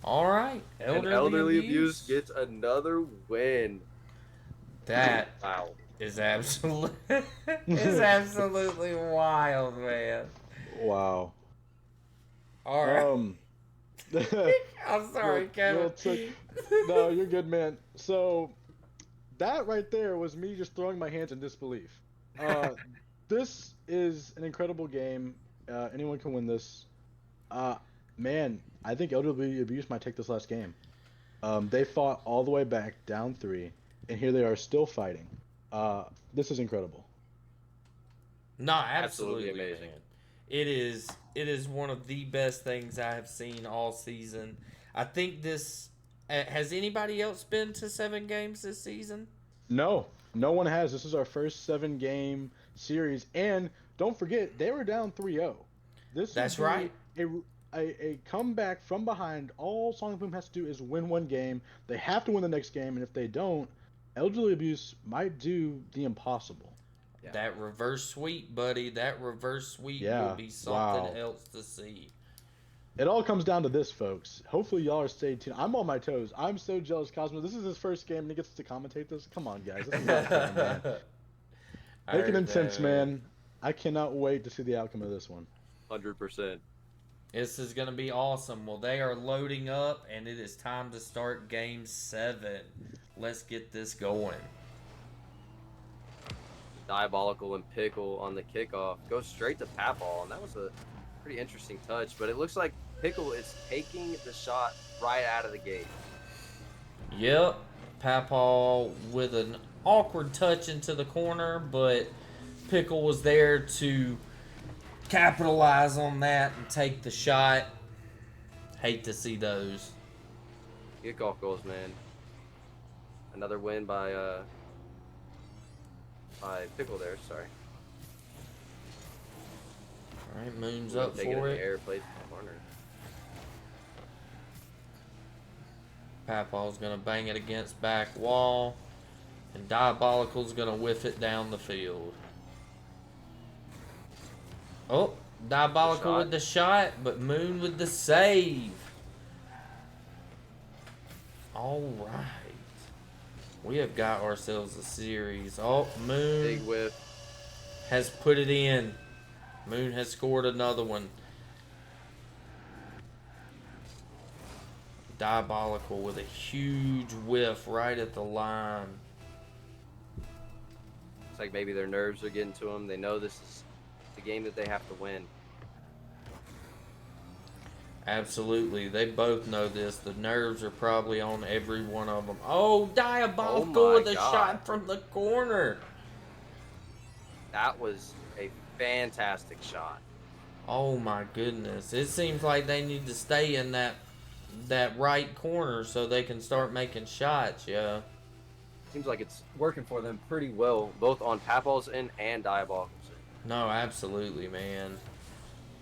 All right. Elderly Abuse gets another win. That Wow. is absolutely absolutely wild, man. Wow. All right. I'm sorry, Kevin. No, you're good, man. So that right there was me just throwing my hands in disbelief. This is an incredible game. Anyone can win this. Man, I think Elderly Abuse might take this last game. They fought all the way back, down 3, and here they are still fighting. This is incredible. No, absolutely amazing. man. It is one of the best things I have seen all season. I think this has anybody else been to 7 games this season? No one has. This is our first 7-game series, and don't forget they were down 3-0. That's right. a comeback from behind. All Sonic Boom has to do is win one game. They have to win the next game, and if they don't, Elderly Abuse might do the impossible. Yeah. That reverse sweep, buddy. That reverse sweep will Yeah. be something Wow. else to see. It all comes down to this, folks. Hopefully, y'all are staying tuned. I'm on my toes. I'm so jealous, Cosmo. This is his first game, and he gets to commentate this. Come on, guys. This is not fair, man. I Make it heard intense, that, man. man. I cannot wait to see the outcome of this one. 100%. This is going to be awesome. Well, they are loading up, and it is time to start Game 7. Let's get this going. Diabolical and Pickle on the kickoff. Goes straight to Papal, and that was a pretty interesting touch. But it looks like Pickle is taking the shot right out of the gate. Yep. Papal with an awkward touch into the corner, but Pickle was there to capitalize on that and take the shot. Hate to see those. Kickoff goals, man. Another win by Pickle there. Sorry. All right, Moon's up Taking for in the it. air, plays the corner. Papal's going to bang it against back wall. And Diabolical's going to whiff it down the field. Oh, Diabolical with the shot, but Moon with the save. All right. We have got ourselves a series. Oh, Moon Big whiff. has put it in. Moon has scored another one. Diabolical with a huge whiff right at the line. It's like maybe their nerves are getting to them. They know this is the game that they have to win. Absolutely. They both know this. The nerves are probably on every one of them. Oh, Diabolical with a shot from the corner. That was a fantastic shot. Oh my goodness. It seems like they need to stay in that right corner so they can start making shots, yeah. Seems like it's working for them pretty well, both on Papal's end and Diabolical's end. No, absolutely, man.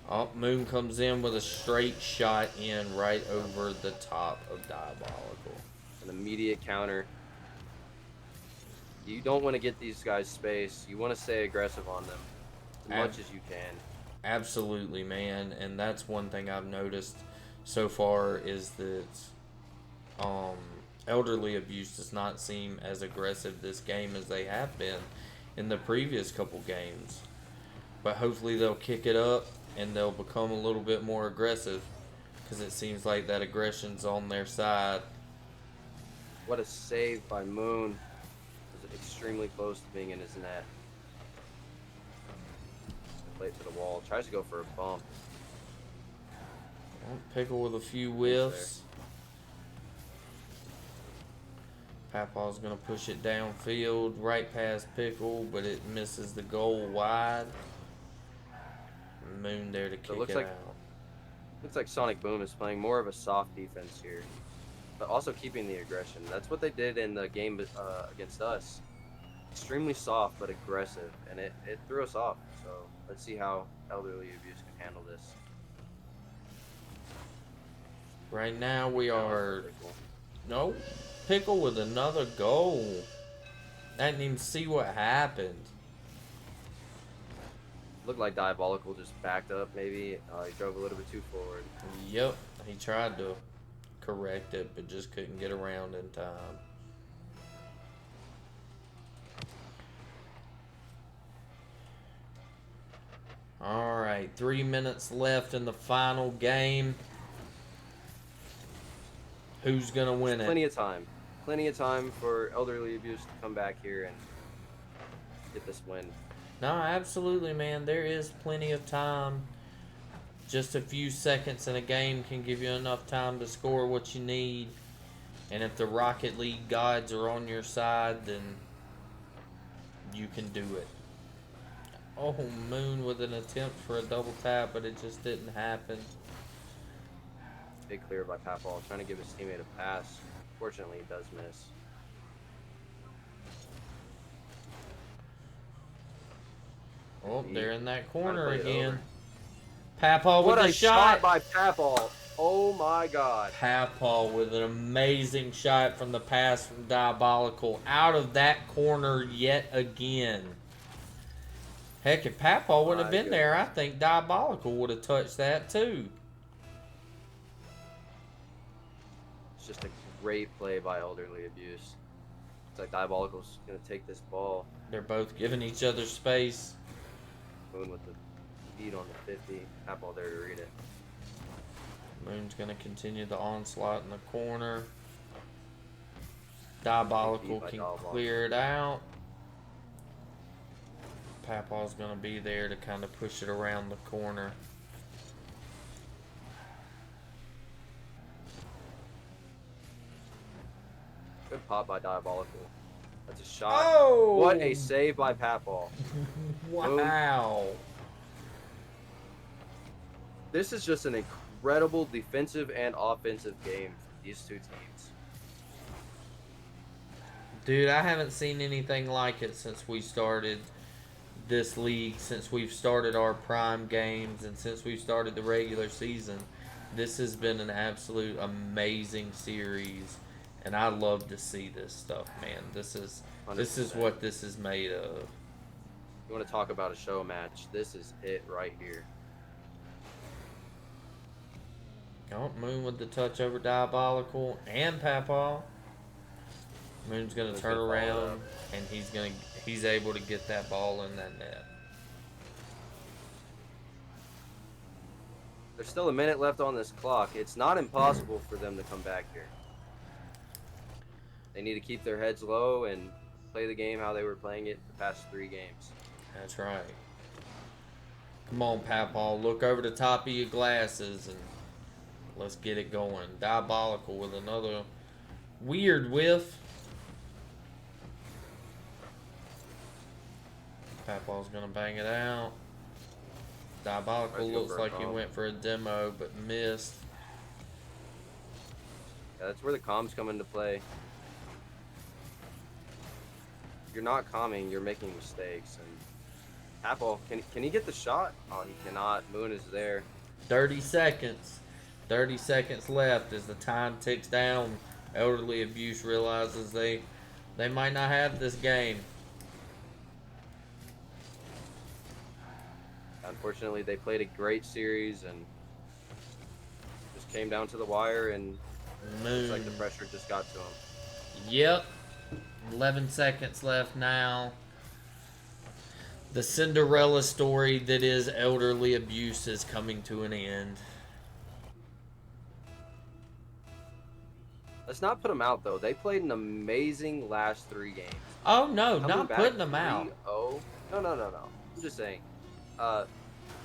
Oh, Moon comes in with a straight shot in right over the top of Diabolical. An immediate counter. You don't want to get these guys space. You want to stay aggressive on them as much as you can. Absolutely, man. And that's one thing I've noticed so far is that Elderly Abuse does not seem as aggressive this game as they have been in the previous couple games. But hopefully they'll kick it up and they'll become a little bit more aggressive because it seems like that aggression's on their side. What a save by Moon. Was extremely close to being in his net. Play it to the wall. Tries to go for a bump. Pickle with a few whiffs. Papaw's going to push it downfield right past Pickle, but it misses the goal wide. Moon there to kick it out. Looks like Sonic Boom is playing more of a soft defense here, but also keeping the aggression. That's what they did in the game against us. Extremely soft but aggressive, and it threw us off. So let's see how Elderly Abuse can handle this. Right now we are... No. Pickle with another goal. I didn't even see what happened. Looked like Diabolical just backed up maybe. He drove a little bit too forward. Yep. He tried to correct it, but just couldn't get around in time. Alright, 3 minutes left in the final game. Who's going to win it? Plenty of time. Plenty of time for Elderly Abuse to come back here and get this win. No, absolutely, man. There is plenty of time. Just a few seconds in a game can give you enough time to score what you need. And if the Rocket League gods are on your side, then you can do it. Oh, Moon with an attempt for a double tap, but it just didn't happen. Big clear by Papal, trying to give his teammate a pass. Fortunately, he does miss. Oh, they're in that corner again. Papaw What with a the shot shot. by Papal. Oh my God. Papaw with an amazing shot from the pass from Diabolical out of that corner yet again. Heck, if Papaw wouldn't have My been there, I goodness. think Diabolical would have touched that too. It's just a great play by Elderly Abuse. It's like Diabolical's going to take this ball. They're both giving each other space. Moon with the feed on the 50. Papal there to read it. Moon's going to continue the onslaught in the corner. Diabolical can clear it out. Papaw's going to be there to kind of push it around the corner. Good pop by Diabolical. That's a shot. Oh! What a save by Papal. Wow. This is just an incredible defensive and offensive game from these two teams. Dude, I haven't seen anything like it since we started this league, since we've started our prime games, and since we've started the regular season. This has been an absolute amazing series, and I love to see this stuff, man. This is 100%. what this is made of. You want to talk about a show match? This is it right here. Oh, Moon with the touch over Diabolical and Papaw. Moon's gonna Moon's turn gonna follow it around up. and he's able to get that ball in that net. There's still a minute left on this clock. It's not impossible for them to come back here. They need to keep their heads low and play the game how they were playing it the past 3 games. That's right. Come on, Papaw, look over the top of your glasses and let's get it going. Diabolical with another weird whiff. Papaw's gonna bang it out. Diabolical Let's go looks for a like he comb. went for a demo but missed. Yeah, that's where the comms come into play. If you're not calming, you're making mistakes. And Apple, can he get the shot? Oh, he cannot. Moon is there. 30 seconds. 30 seconds left as the time ticks down. Elderly Abuse realizes they might not have this game. Unfortunately, they played a great series and just came down to the wire, and it's like the Moon. pressure just got to him. Yep. 11 seconds left now. The Cinderella story that is Elderly Abuse is coming to an end. Let's not put them out, though. They played an amazing last 3 games. Oh, no, Coming not back putting them out. 3-0. No. I'm just saying.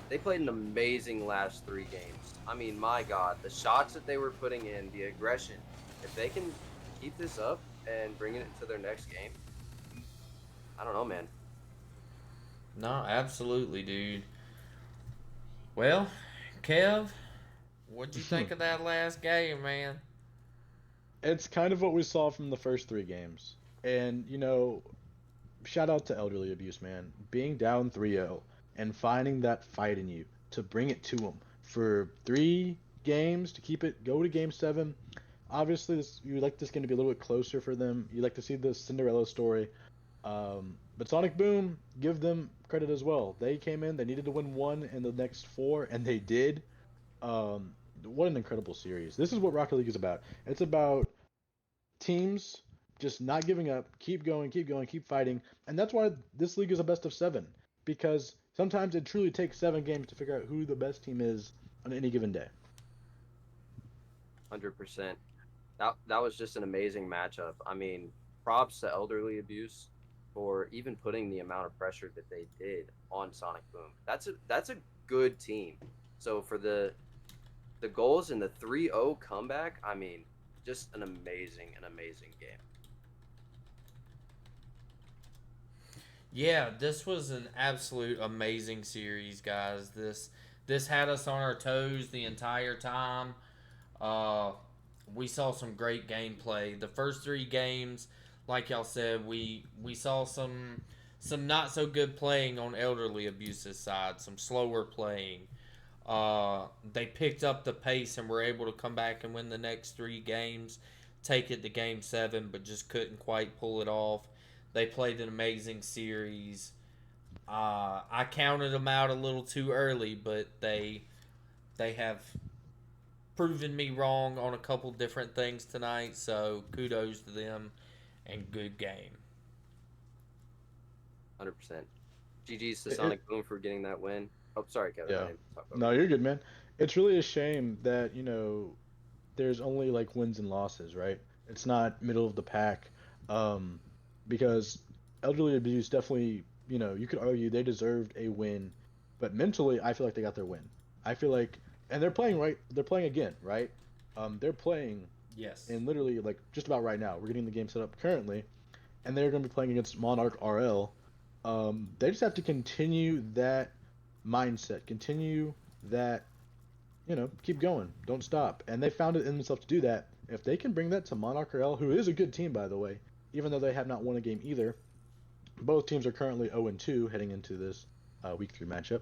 They played an amazing last 3 games. I mean, my God, the shots that they were putting in, the aggression. If they can keep this up and bring it to their next game, I don't know, man. No, absolutely, dude. Well, Kev, what'd you think of that last game, man? It's kind of what we saw from the first 3 games. And, shout out to Elderly Abuse, man. Being down 3-0 and finding that fight in you to bring it to them for 3 games to keep it go to game 7. Obviously, you like this game to be a little bit closer for them. You like to see the Cinderella story. But Sonic Boom, give them credit as well. They came in, they needed to win 1 in the next 4, and they did. What an incredible series. This is what Rocket League is about. It's about teams just not giving up, keep going, keep fighting. And that's why this league is a best of 7. Because sometimes it truly takes 7 games to figure out who the best team is on any given day. 100%. That was just an amazing matchup. I mean, props to Elderly Abuse for even putting the amount of pressure that they did on Sonic Boom. That's a good team. So for the goals in the 3-0 comeback, I mean, just an amazing game. Yeah, this was an absolute amazing series, guys. This had us on our toes the entire time. We saw some great gameplay. The first 3 games, like y'all said, we saw some not so good playing on Elderly Abuse's side, some slower playing. They picked up the pace and were able to come back and win the next 3 games, take it to game 7, but just couldn't quite pull it off. They played an amazing series. I counted them out a little too early, but they have proven me wrong on a couple different things tonight. So kudos to them and good game. 100%. GG's to It, Sonic Boom for getting that win. Oh, sorry, Kevin. I yeah. didn't talk over No, you. you're good, man. It's really a shame that, there's only like wins and losses, right? It's not middle of the pack. Um, because elderly abuse definitely, you could argue they deserved a win, but mentally, I feel like they got their win. I feel like, and they're playing right. They're playing again, right? They're playing Yes. in literally like just about right now. We're getting the game set up currently, and they're going to be playing against Monarch RL. They just have to continue that mindset, continue that, keep going, don't stop. And they found it in themselves to do that. If they can bring that to Monarch RL, who is a good team, by the way, even though they have not won a game either, both teams are currently 0-2 heading into this week 3 matchup.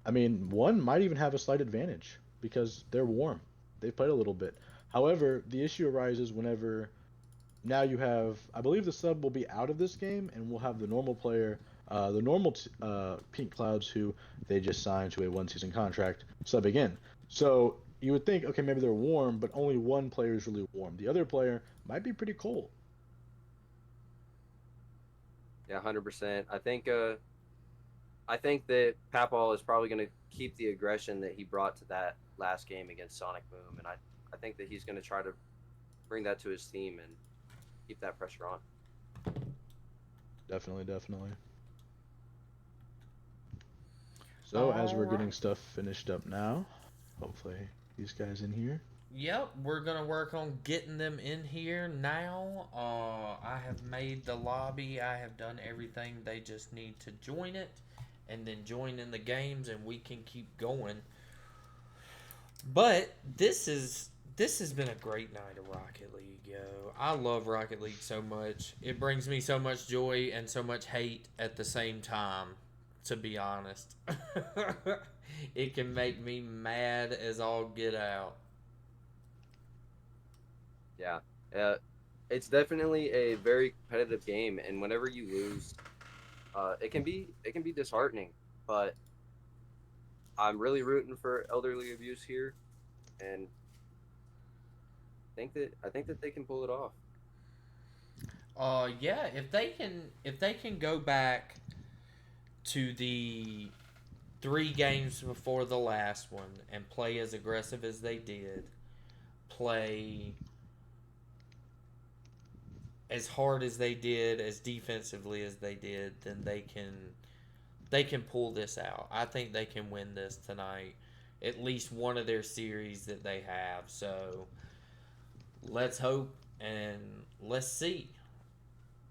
I mean, one might even have a slight advantage because they're warm. They've played a little bit. However, the issue arises whenever now you have, I believe the sub will be out of this game, and we'll have the normal player, the normal Pink Clouds, who they just signed to a 1 season contract, subbing in. So you would think, okay, maybe they're warm, but only one player is really warm. The other player might be pretty cold. Yeah, 100%. I think that Papal is probably going to keep the aggression that he brought to that last game against Sonic Boom, and I think that he's going to try to bring that to his team and keep that pressure on. Definitely, definitely. So as All we're right. getting stuff finished up now, hopefully these guys in here. Yep, we're gonna work on getting them in here now. I have made the lobby. I have done everything. They just need to join it, and then join in the games, and we can keep going. But this has been a great night of Rocket League, yo. I love Rocket League so much. It brings me so much joy and so much hate at the same time. To be honest, it can make me mad as all get out. Yeah, it's definitely a very competitive game, and whenever you lose, it can be disheartening. But I'm really rooting for elderly abuse here, and I think that they can pull it off. Yeah, if they can go back to the 3 games before the last one and play as aggressive as they did, play as hard as they did, as defensively as they did, then they can pull this out. I think they can win this tonight. At least one of their series that they have. So let's hope and let's see.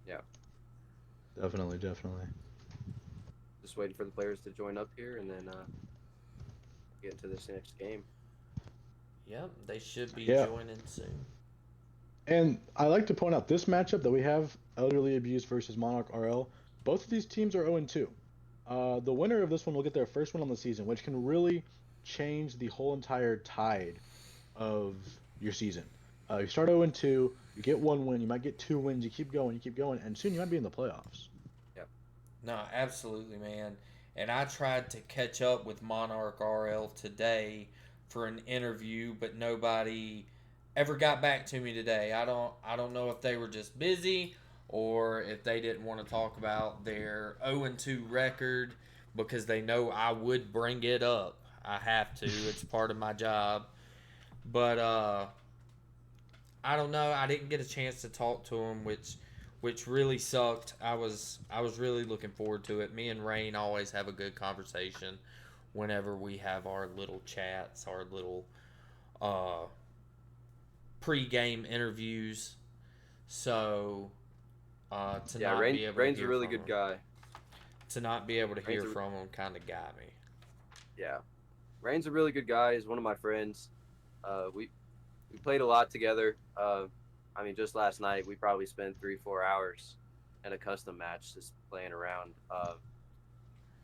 Yeah, Definitely, definitely. just waiting for the players to join up here, and then get into this next game. Yep, they should be Yeah. joining soon. And I like to point out this matchup that we have, Elderly Abuse versus Monarch RL. Both of these teams are 0-2. The winner of this one will get their first win on the season, which can really change the whole entire tide of your season. You start 0-2, you get 1 win, you might get 2 wins, you keep going, and soon you might be in the playoffs. Yeah, No, absolutely, man. And I tried to catch up with Monarch RL today for an interview, but nobody ever got back to me today. I don't know if they were just busy or if they didn't want to talk about their 0-2 record because they know I would bring it up. I have to. It's part of my job. But I don't know. I didn't get a chance to talk to him, which really sucked. I was really looking forward to it. Me and Rain always have a good conversation whenever we have our little chats, our little uh, pre-game interviews. So to yeah. not Rain be able to Rain's a hear really from good him, guy. to not be able to hear Rain's a, from him, kind of got me. yeah, Rain's a really good guy. He's one of my friends. We played a lot together. I mean, just last night we probably spent 3-4 hours in a custom match just playing around.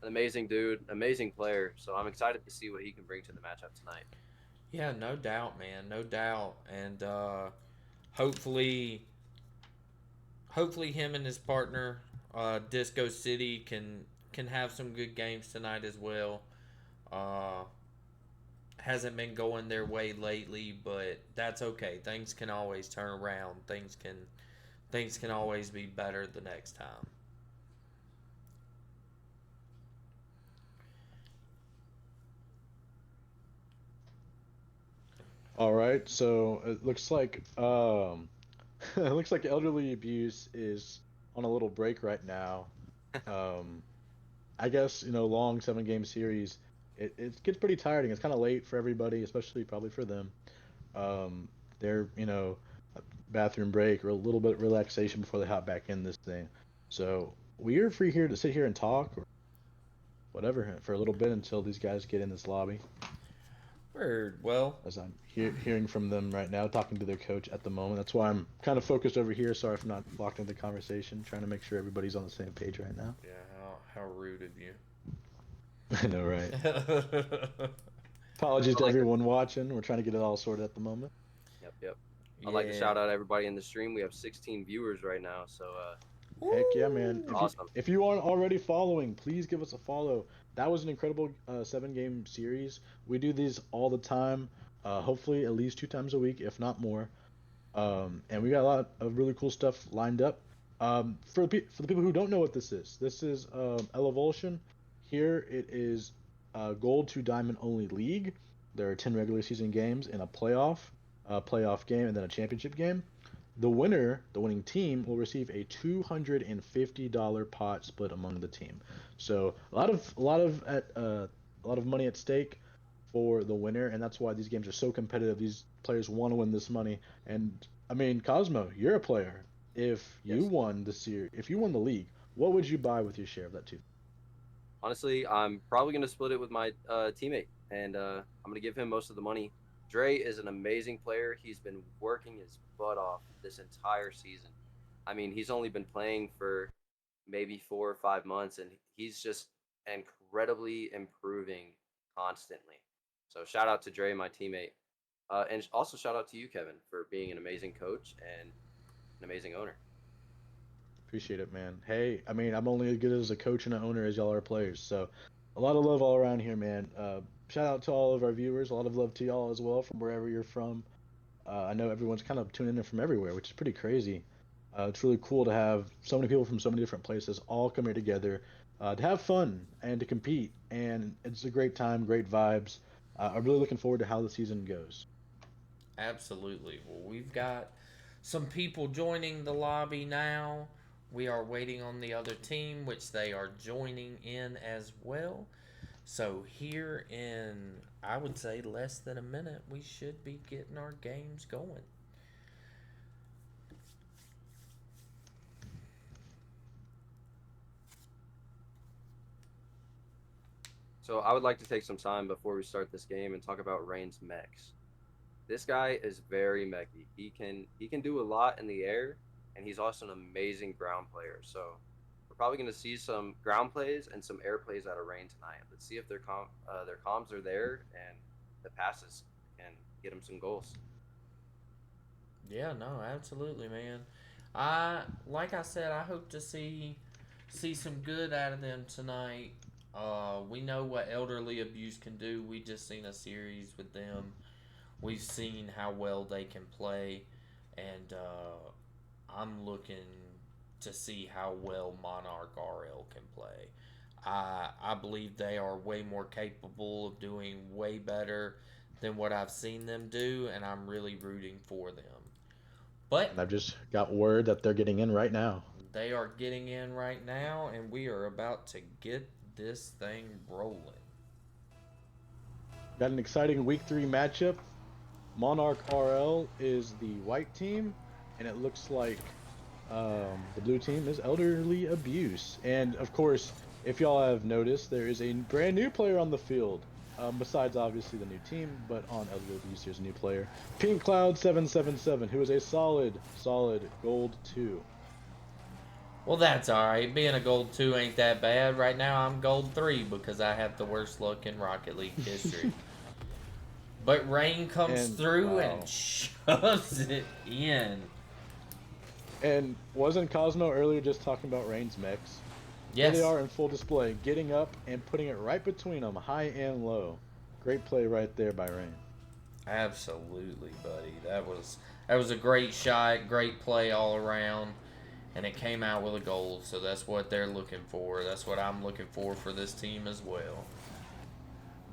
an amazing dude, amazing player. So I'm excited to see what he can bring to the matchup tonight. Yeah, no doubt, man, no doubt, and hopefully, hopefully him and his partner, Disco City, can have some good games tonight as well. Uh, hasn't been going their way lately, but that's okay. Things can always turn around. Things can always be better the next time. All right, so it looks like it looks like elderly abuse is on a little break right now. Um, I guess long 7 game series. It gets pretty tiring. It's kind of late for everybody, especially probably for them. Um, they're a bathroom break or a little bit of relaxation before they hop back in this thing. So we are free here to sit here and talk or whatever for a little bit until these guys get in this lobby. Word. Well, As I'm hearing from them right now, talking to their coach at the moment. That's why I'm kind of focused over here. Sorry if I'm not locked into the conversation. Trying to make sure everybody's on the same page right now. yeah. How rude of you. I know, right? Apologies I to like to, everyone watching. We're trying to get it all sorted at the moment. yep. I'd like to Yeah. shout out everybody in the stream. We have 16 viewers right now, so Heck yeah, man! Woo! awesome. If you aren't already following, please give us a follow. That was an incredible 7 game series. We do these all the time. Hopefully, at least 2 times a week, if not more. And we got a lot of really cool stuff lined up. For the people who don't know what this is Elevulsion. Here it is Gold to Diamond only league. There are 10 regular season games and a playoff game, and then a championship game. The winning team, will receive a $250 pot split among the team. So a lot of money at stake for the winner, and that's why these games are so competitive. These players want to win this money, and I mean, Cosmo, you're a player. If you Yes. won the series, if you won the league, what would you buy with your share of that too? Honestly, I'm probably going to split it with my teammate, and I'm going to give him most of the money. Dre is an amazing player. He's been working his butt off this entire season. I mean, he's only been playing for maybe 4 or 5 months, and he's just incredibly improving constantly. So shout out to Dre, my teammate, and also shout out to you, Kevin, for being an amazing coach and an amazing owner. Appreciate it, man. Hey, I mean, I'm only as good as a coach and an owner as y'all are players. So, a lot of love all around here, man. Shout out to all of our viewers. A lot of love to y'all as well from wherever you're from. I know everyone's kind of tuning in from everywhere, which is pretty crazy. It's really cool to have so many people from so many different places all come here together to have fun and to compete. And it's a great time, great vibes. I'm really looking forward to how the season goes. Absolutely. Well, we've got some people joining the lobby now. We are waiting on the other team, which they are joining in as well. So, here in, I would say, less than a minute, we should be getting our games going. So I would like to take some time before we start this game and talk about Rain's mechs. This guy is very mechy. He can do a lot in the air, and he's also an amazing ground player. So we're probably going to see some ground plays and some air plays out of Rain tonight. Let's see if their comms are there and the passes can get him some goals. Yeah, no, absolutely, man. Like I said, I hope to see some good out of them tonight. We know what elderly abuse can do. We just seen a series with them. We've seen how well they can play, and I'm looking to see how well Monarch RL can play. I believe they are way more capable of doing way better than what I've seen them do, and I'm really rooting for them. But And I've just got word that they're getting in right now. they are getting in right now, and we are about to get this thing rolling. Got an exciting week 3 matchup. Monarch RL is the white team, and it looks like the blue team is elderly abuse. And of course, if y'all have noticed, there is a brand new player on the field. Besides obviously the new team, but on elderly abuse, there's a new player, Pink Cloud 777, who is a solid gold 2. Well, that's alright. Being a gold 2 ain't that bad. Right now, I'm gold 3 because I have the worst luck in Rocket League history. But Rain comes And through and wow. shoves it in. And wasn't Cosmo earlier just talking about Rain's mechs? Here they Yes, are in full display, getting up and putting it right between them, high and low. Great play right there by Rain. absolutely, buddy. That was a great shot, great play all around, and it came out with a goal. So that's what they're looking for. That's what I'm looking for this team as well.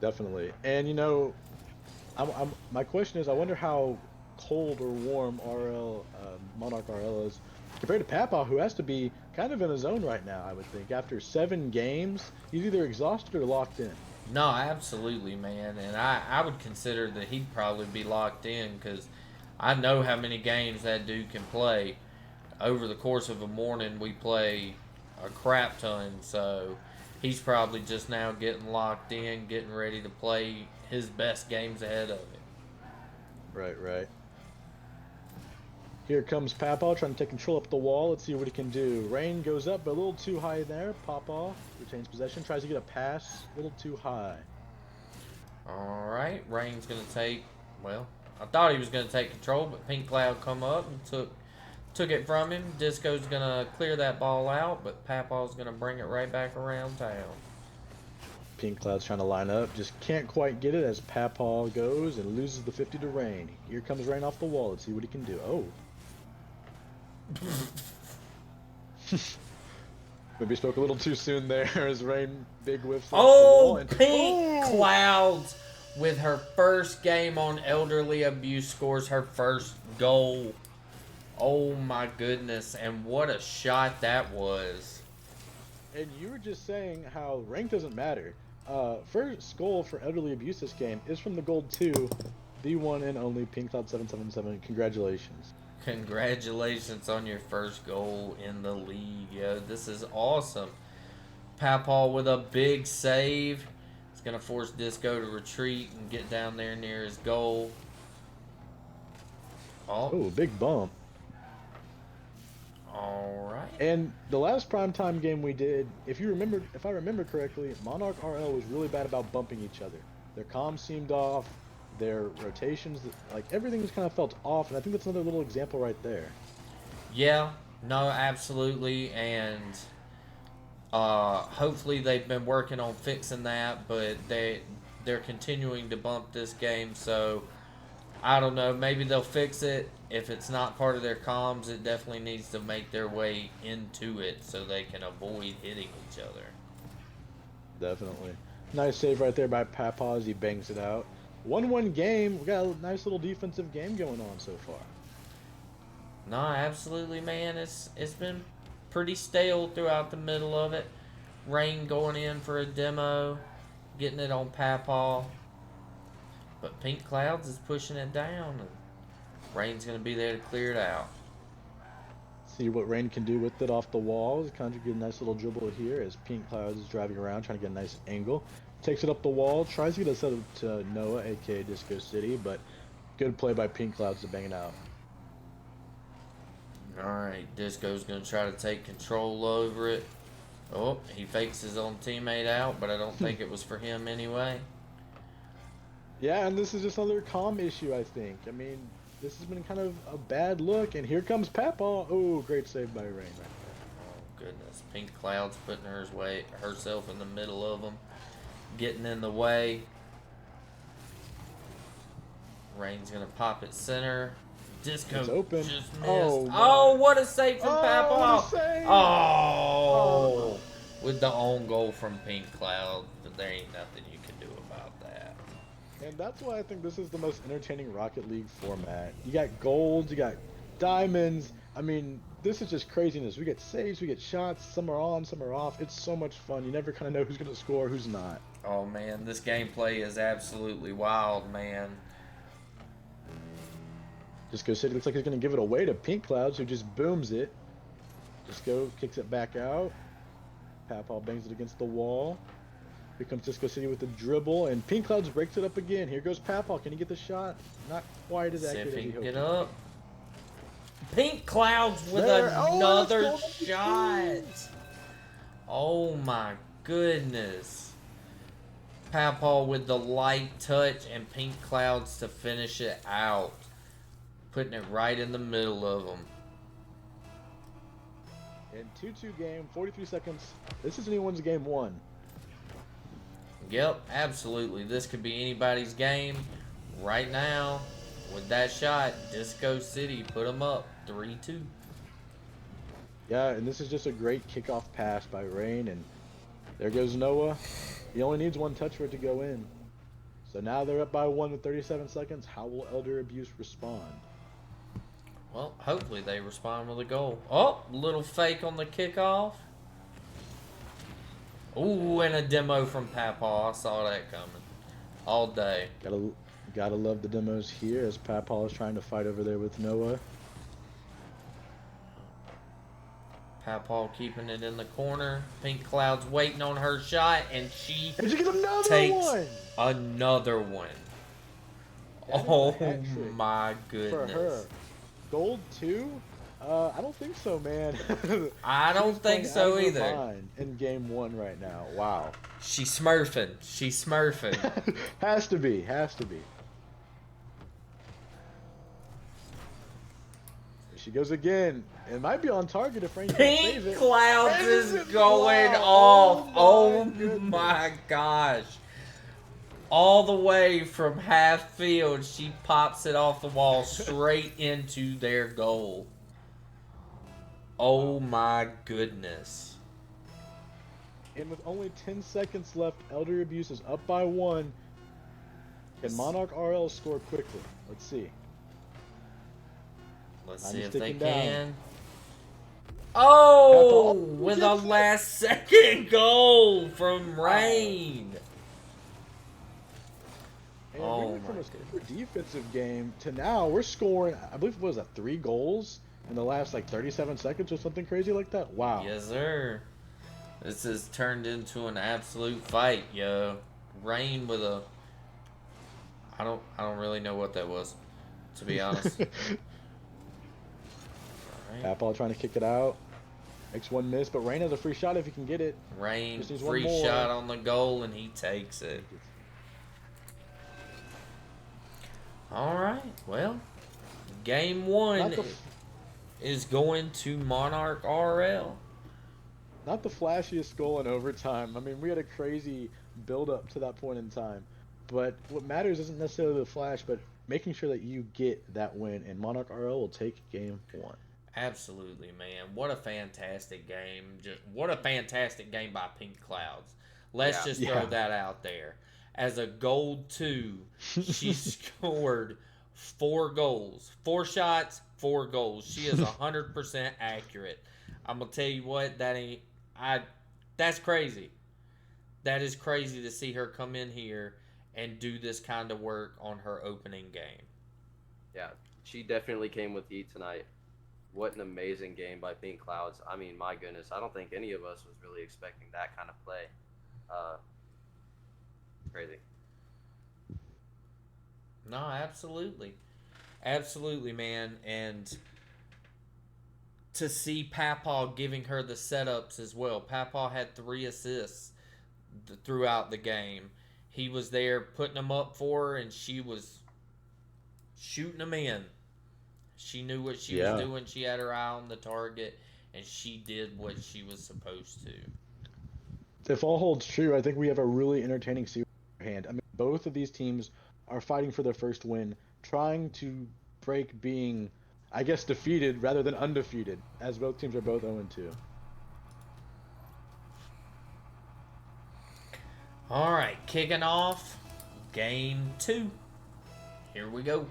Definitely. And my question is, I wonder how cold or warm RL Monarch RL is compared to Papa, who has to be kind of in a zone right now. I would think after 7 games, he's either exhausted or locked in. No, absolutely, man. And I would consider that he'd probably be locked in because I know how many games that dude can play. Over the course of a morning, we play a crap ton. So he's probably just now getting locked in, getting ready to play his best games ahead of him. Right, right. Here comes Papa trying to take control up the wall. Let's see what he can do. Rain goes up, but a little too high there. Papa retains possession, tries to get a pass, a little too high. All right, Rain's going to take, well, I thought he was going to take control, but Pink Cloud come up and took it from him. Disco's going to clear that ball out, but Papa's going to bring it right back around town. Pink Cloud's trying to line up, just can't quite get it as Papa goes and loses the 50 to Rain. Here comes Rain off the wall. Let's see what he can do. Oh. Maybe spoke a little too soon there as Rain big whiffs off the wall. Oh, And, Pink Clouds with her first game on elderly abuse scores her first goal. Oh my goodness, and what a shot that was. And you were just saying how rank doesn't matter. First goal for elderly abuse this game is from the gold 2, the one and only Pink Cloud 777. Congratulations. Congratulations on your first goal in the league, yo. This is awesome. Papal with a big save. It's going to force Disco to retreat and get down there near his goal. Oh, big bump. All right. And the last primetime game we did, if I remember correctly, Monarch RL was really bad about bumping each other. Their comms seemed off, their rotations, like everything just kind of felt off, and I think that's another little example right there. Yeah, no, absolutely, and hopefully they've been working on fixing that, but they're continuing to bump this game, so I don't know, maybe they'll fix it. If it's not part of their comms, it definitely needs to make their way into it so they can avoid hitting each other. Definitely. Nice save right there by Papa as he bangs it out. 1-1 game. We got a nice little defensive game going on so far. No, absolutely, man. It's been pretty stale throughout the middle of it. Rain going in for a demo, getting it on Papa. But Pink Clouds is pushing it down, and Rain's going to be there to clear it out. See what Rain can do with it off the walls. Kind of get a nice little dribble here as Pink Clouds is driving around, trying to get a nice angle. Takes it up the wall, tries to get a set to Noah, aka Disco City, but good play by Pink Clouds to bang it out. Alright, Disco's going to try to take control over it. Oh, he fakes his own teammate out, but I don't think it was for him anyway. Yeah, and this is just another comm issue, I think. I mean, this has been kind of a bad look, and here comes Papa. Oh, great save by Rain right there. Oh, goodness. Pink Cloud's putting herself in the middle of them, getting in the way. Rain's going to pop it center. Disco It's open. just missed. Oh, Oh, what a save from Oh, Papa. what a save. Oh, with the own goal from Pink Cloud. There ain't nothing you can do about that. And that's why I think this is the most entertaining Rocket League format. You got golds, you got diamonds. I mean, this is just craziness. We get saves, we get shots. Some are on, some are off. It's so much fun. You never kind of know who's going to score, who's not. Oh, man, this gameplay is absolutely wild, man. Disco City looks like he's going to give it away to Pink Clouds, who just booms it. Disco kicks it back out. Papal bangs it against the wall. Here comes Disco City with the dribble, and Pink Clouds breaks it up again. Here goes Papal. Can he get the shot? Not quite as See accurate if as he he can hoped. get up. Pink Clouds with There. Oh, another let's go. shot. Oh my goodness. Papaw with the light touch and Pink Clouds to finish it out. Putting it right in the middle of them. In 2-2 game, 43 seconds. This is anyone's game one. Yep, absolutely. This could be anybody's game right now. With that shot, Disco City put them up 3-2. Yeah, and this is just a great kickoff pass by Rain, and there goes Noah. He only needs one touch for it to go in. So now they're up by 1 with 37 seconds. How will Elder Abuse respond? Well, hopefully they respond with a goal. Oh, little fake on the kickoff. Ooh, and a demo from Papaw. I saw that coming all day. Gotta love the demos here as Papaw is trying to fight over there with Noah. Papaw keeping it in the corner. Pink Cloud's waiting on her shot, and she And she gets another takes one! another one. That is a Oh hat trick my for goodness. her. Gold 2? I don't think so, man. I don't She's think playing so out of her either. mind in game 1 right now. Wow. She's smurfing. She's smurfing. Has to be. Has to be. She goes again. It might be on target if Rain can save Pink it. Clouds is Wow. going off. Oh goodness. my gosh. All the way from half field, she pops it off the wall straight into their goal. Oh my goodness. And with only 10 seconds left, Elder Abuse is up by 1. Can Monarch RL score quickly? Let's see. Let's I'm see just if they sticking down. can. Oh, Papaw. with a Yes, sir. last second goal from Rain. And Oh really from my a super defensive game to now, we're scoring, I believe, what was that, 3 goals in the last, like, 37 seconds or something crazy like that? Wow. Yes, sir. This has turned into an absolute fight, yo. Rain with a... I don't really know what that was, to be honest. Alright. Papaw trying to kick it out. Makes one miss, but Rain has a free shot if he can get it. Rain, Just needs one free more. shot on the goal, and he takes it. Alright, well, game Not one the, is going to Monarch RL. not the flashiest goal in overtime. I mean, we had a crazy build-up to that point in time. But what matters isn't necessarily the flash, but making sure that you get that win, and Monarch RL will take game 1. Absolutely, man. What a fantastic game. What a fantastic game by Pink Clouds. Let's just throw that out there. As a gold 2, she scored 4 goals. 4 shots, 4 goals. She is 100% accurate. I'm going to tell you what, that's crazy. That is crazy to see her come in here and do this kind of work on her opening game. Yeah, she definitely came with heat tonight. What an amazing game by Pink Clouds. I mean, my goodness, I don't think any of us was really expecting that kind of play. Crazy. No, absolutely. Absolutely, man. And to see Papaw giving her the setups as well. Papaw had 3 assists throughout the game. He was there putting them up for her, and she was shooting them in. She knew what she was doing. She had her eye on the target, and she did what she was supposed to. If all holds true, I think we have a really entertaining series in our hand. I mean, both of these teams are fighting for their first win, trying to break being, I guess, defeated rather than undefeated, as both teams are both 0-2. All right, kicking off game 2. Here we go.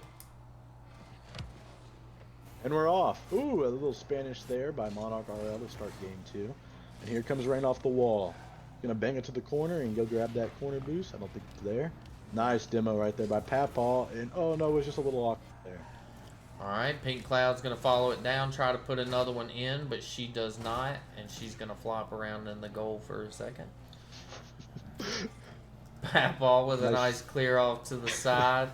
And we're off. Ooh, a little Spanish there by Monarch RL to start game 2. And here comes Rain off the wall. Gonna bang it to the corner and go grab that corner boost. I don't think it's there. Nice demo right there by Papaw. And oh no, it was just a little awkward there. All right, Pink Cloud's going to follow it down, try to put another one in, but she does not, and she's going to flop around in the goal for a second. Papaw with a nice clear off to the side.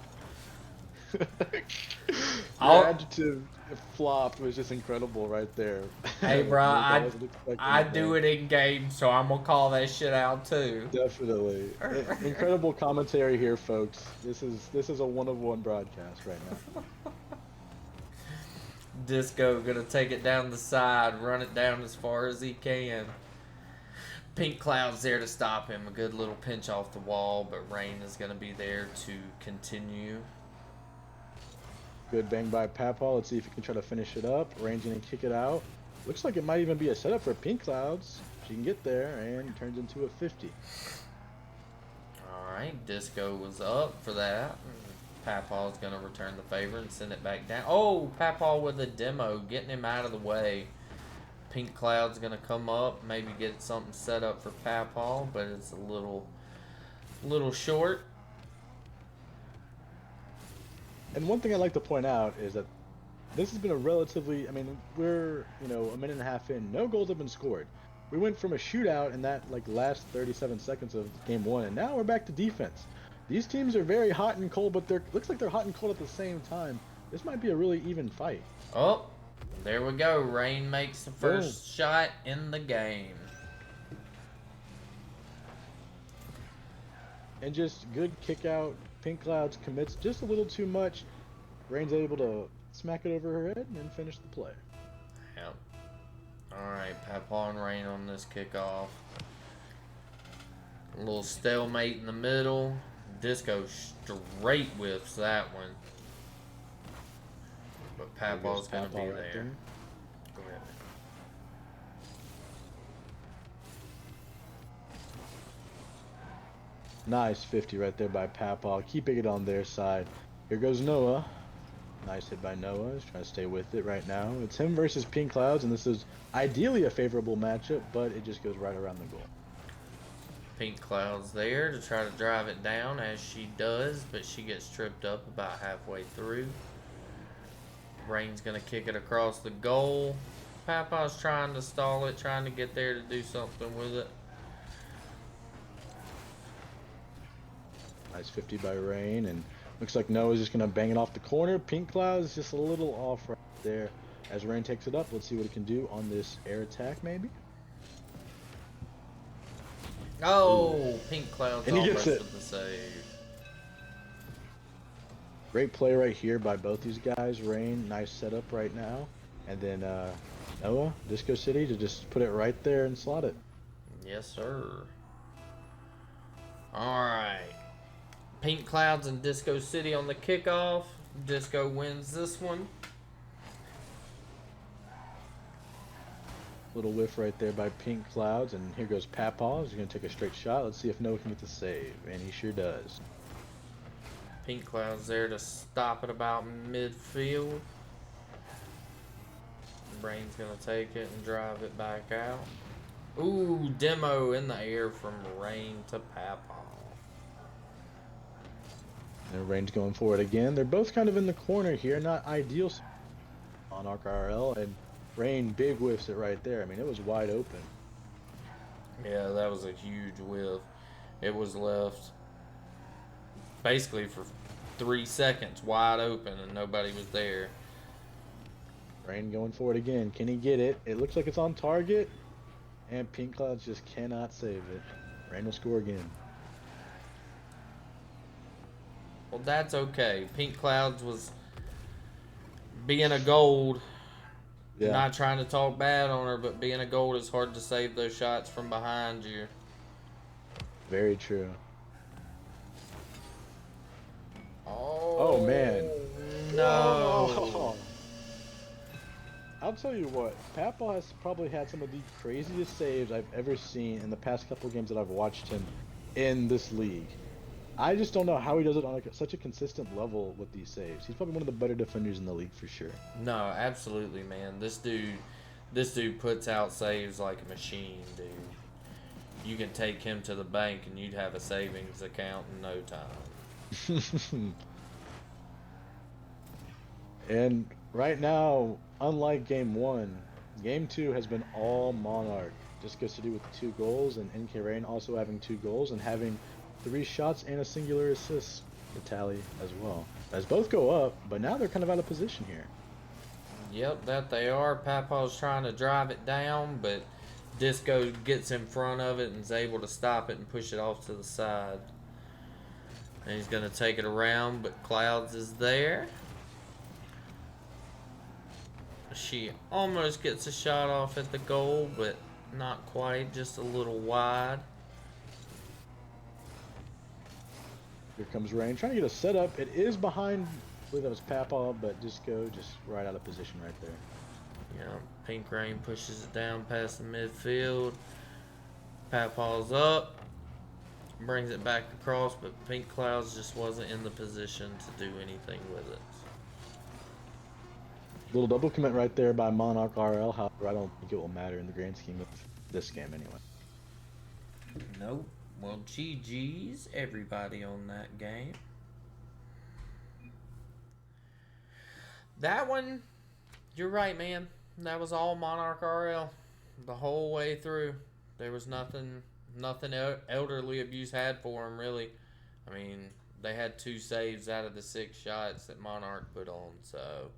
Adjective flop was just incredible right there. Hey, bro, wasn't expecting I that. do it in game, so I'm gonna call that shit out too. Definitely. Incredible commentary here, folks. This is a one-of-one broadcast right now. Disco gonna take it down the side, run it down as far as he can. Pink Cloud's there to stop him. A good little pinch off the wall, but Rain is gonna be there to continue. Good bang by Papal. Let's see if he can try to finish it up. Rain's gonna kick it out. Looks like it might even be a setup for Pink Clouds. She can get there and turns into a 50. Alright, Disco was up for that. Papaw's gonna return the favor and send it back down. Oh, Papaw with a demo, getting him out of the way. Pink Cloud's gonna come up, maybe get something set up for Papaw, but it's a little short. And one thing I'd like to point out is that this has been a relatively, I mean, we're, a minute and a half in. No goals have been scored. We went from a shootout in that, last 37 seconds of game one, and now we're back to defense. These teams are very hot and cold, but looks like they're hot and cold at the same time. This might be a really even fight. Oh, there we go. Rain makes the first shot in the game. And just good kick out. Pink Clouds commits just a little too much. Rain's able to smack it over her head and finish the play. Yep. Alright, Papaw and Rain on this kickoff. A little stalemate in the middle. Disco straight whiffs that one. But Papaw's going to be right there. Go ahead. Nice 50 right there by Papaw, keeping it on their side. Here goes Noah. Nice hit by Noah. He's trying to stay with it right now. It's him versus Pink Clouds, and this is ideally a favorable matchup, but it just goes right around the goal. Pink Cloud's there to try to drive it down, as she does, but she gets tripped up about halfway through. Rain's going to kick it across the goal. Papaw's trying to stall it, trying to get there to do something with it. Nice 50 by Rain, and looks like Noah's just going to bang it off the corner. Pink Clouds just a little off right there. As Rain takes it up, let's see what it can do on this air attack, maybe. Oh, Pink Cloud's And he almost gets it. with the save. Great play right here by both these guys. Rain, nice setup right now. And then Noah, Disco City, to just put it right there and slot it. Yes, sir. Alright. Pink Clouds and Disco City on the kickoff. Disco wins this one. Little whiff right there by Pink Clouds, and here goes Papaw. He's going to take a straight shot. Let's see if Noah can get the save, and he sure does. Pink Cloud's there to stop it about midfield. Brain's going to take it and drive it back out. Ooh, demo in the air from Rain to Papaw. And Rain's going for it again. They're both kind of in the corner here, not ideal. Monarch RL, and Rain big whiffs it right there. I mean, it was wide open. Yeah, that was a huge whiff. It was left basically for 3 seconds wide open and nobody was there. Rain going for it again. Can he get it? It looks like it's on target, and Pink Clouds just cannot save it. Rain will score again. Well, that's okay. Pink Clouds was being a gold. Yeah. Not trying to talk bad on her, but being a gold is hard to save those shots from behind you. Very true. Oh, man. No. Oh. I'll tell you what, Papaw has probably had some of the craziest saves I've ever seen in the past couple of games that I've watched him in this league. I just don't know how he does it on such a consistent level with these saves. He's probably one of the better defenders in the league for sure. No, absolutely, man. This dude puts out saves like a machine, dude. You can take him to the bank and you'd have a savings account in no time. And right now, unlike game one, game two has been all Monarch. Disco City with 2 goals, and NK Rain also having 2 goals and having 3 shots and a singular assist to tally as well. As both go up, but now they're kind of out of position here. Yep, that they are. Papaw's trying to drive it down, but Disco gets in front of it and is able to stop it and push it off to the side. And he's going to take it around, but Clouds is there. She almost gets a shot off at the goal, but not quite, just a little wide. Here comes Rain, trying to get a setup. It is behind, I believe that was Papaw, but Disco just right out of position right there. Yeah, Pink Rain pushes it down past the midfield. Papaw's up, brings it back across, but Pink Clouds just wasn't in the position to do anything with it. Little double commit right there by Monarch RL. However, I don't think it will matter in the grand scheme of this game anyway. Nope. Well, GG's everybody on that game. That one, you're right, man. That was all Monarch RL the whole way through. There was nothing elderly abuse had for him, really. I mean, they had 2 saves out of the 6 shots that Monarch put on, so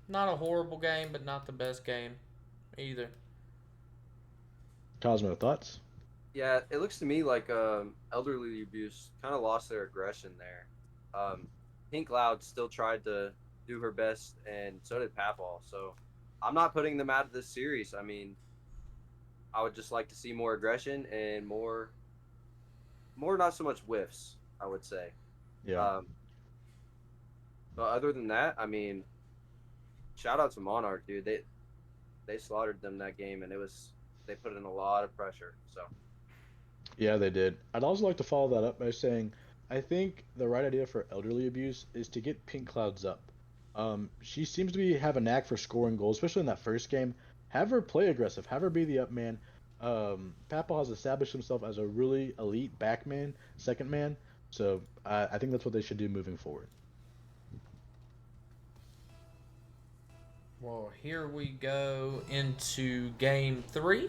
not a horrible game, but not the best game either. Cosmo, thoughts? Yeah, it looks to me like elderly abuse kind of lost their aggression there. Pink Cloud still tried to do her best, and so did Papal. So I'm not putting them out of this series. I mean, I would just like to see more aggression and more not so much whiffs, I would say. Yeah. But other than that, I mean, shout out to Monarch, dude. They slaughtered them that game, and they put in a lot of pressure. So Yeah, they did. I'd also like to follow that up by saying I think the right idea for elderly abuse is to get Pink Clouds up. She seems to have a knack for scoring goals, especially in that first game. Have her play aggressive. Have her be the up man. Papa has established himself as a really elite back man, second man. So I think that's what they should do moving forward. Well, here we go into game 3.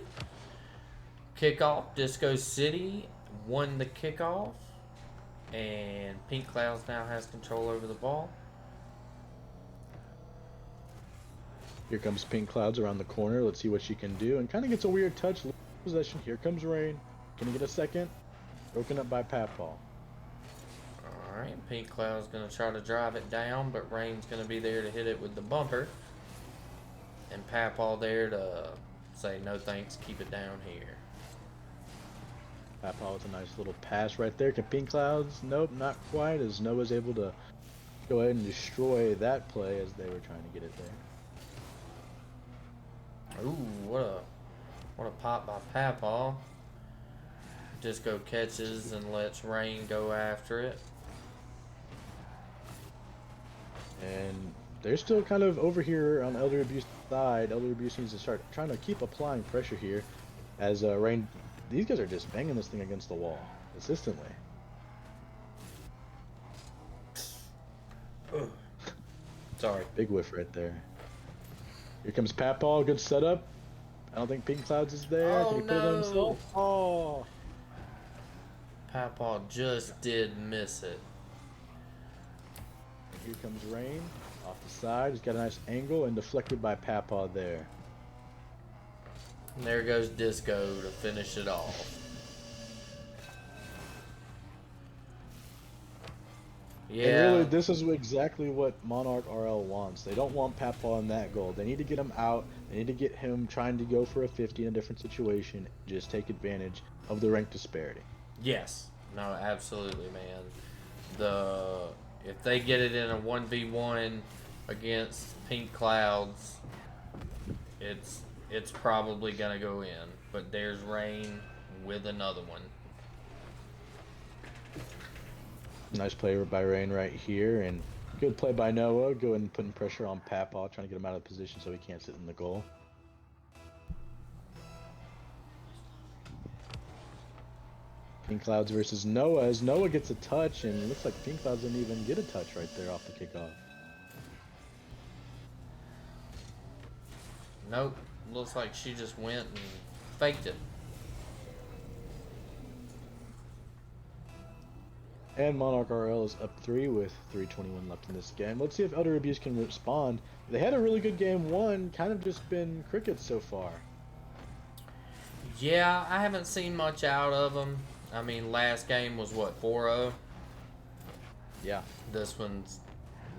Kickoff. Disco City won the kickoff, and Pink Clouds now has control over the ball. Here comes Pink Clouds around the corner. Let's see what she can do. And kind of gets a weird touch. Possession. Here comes Rain. Can he get a second? Broken up by Papaw. Alright, Pink Cloud's going to try to drive it down, but Rain's going to be there to hit it with the bumper. And Papaw there to say, no thanks, keep it down here. Papaw with a nice little pass right there. Can Pink Clouds? Nope, not quite, as Noah's able to go ahead and destroy that play as they were trying to get it there. Ooh, what a pop by Papaw. Disco catches and lets Rain go after it. And they're still kind of over here on Elder Abuse side. Elder Abuse needs to start trying to keep applying pressure here as Rain. These guys are just banging this thing against the wall consistently. Sorry. Big whiff right there. Here comes Papaw. Good setup. I don't think Pink Clouds is there. Oh, Can he put it on himself? Oh. Papaw just did miss it. Here comes Rain. Off the side. He's got a nice angle and deflected by Papaw there. And there goes Disco to finish it off. Yeah. And really, this is exactly what Monarch RL wants. They don't want Papaw in that goal. They need to get him out. They need to get him trying to go for a 50 in a different situation. Just take advantage of the rank disparity. Yes. No, absolutely, man. If they get it in a 1v1 against Pink Clouds, it's probably gonna go in. But there's Rain with another one. Nice play by Rain right here, and good play by Noah. Going and putting pressure on Papaw, trying to get him out of position so he can't sit in the goal. Pink Clouds versus Noah, as Noah gets a touch, and it looks like Pink Clouds didn't even get a touch right there off the kickoff. Nope. Looks like she just went and faked it. And Monarch RL is up 3 with 3:21 left in this game. Let's see if Elder Abuse can respond. They had a really good game one, kind of just been crickets so far. Yeah, I haven't seen much out of them. I mean, last game was what, 4-0? Yeah. This one's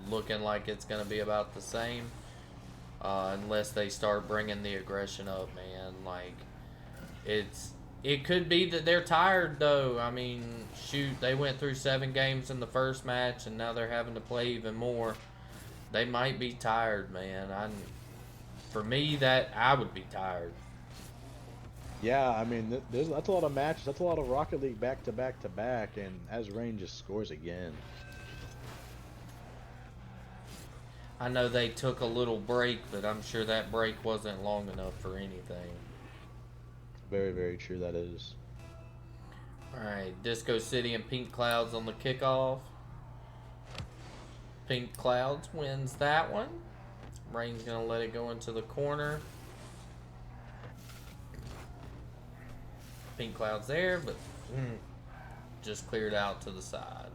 looking like it's going to be about the same. Unless they start bringing the aggression up, man. Like, it could be that they're tired, though. I mean, shoot, they went through 7 games in the first match, and now they're having to play even more. They might be tired, man. For me, that I would be tired. Yeah, I mean, that's a lot of matches. That's a lot of Rocket League back to back to back, and as Rain just scores again. I know they took a little break, but I'm sure that break wasn't long enough for anything. Very, very true, that is. Alright, Disco City and Pink Clouds on the kickoff. Pink Clouds wins that one. Rain's going to let it go into the corner. Pink Clouds there, but just cleared out to the side.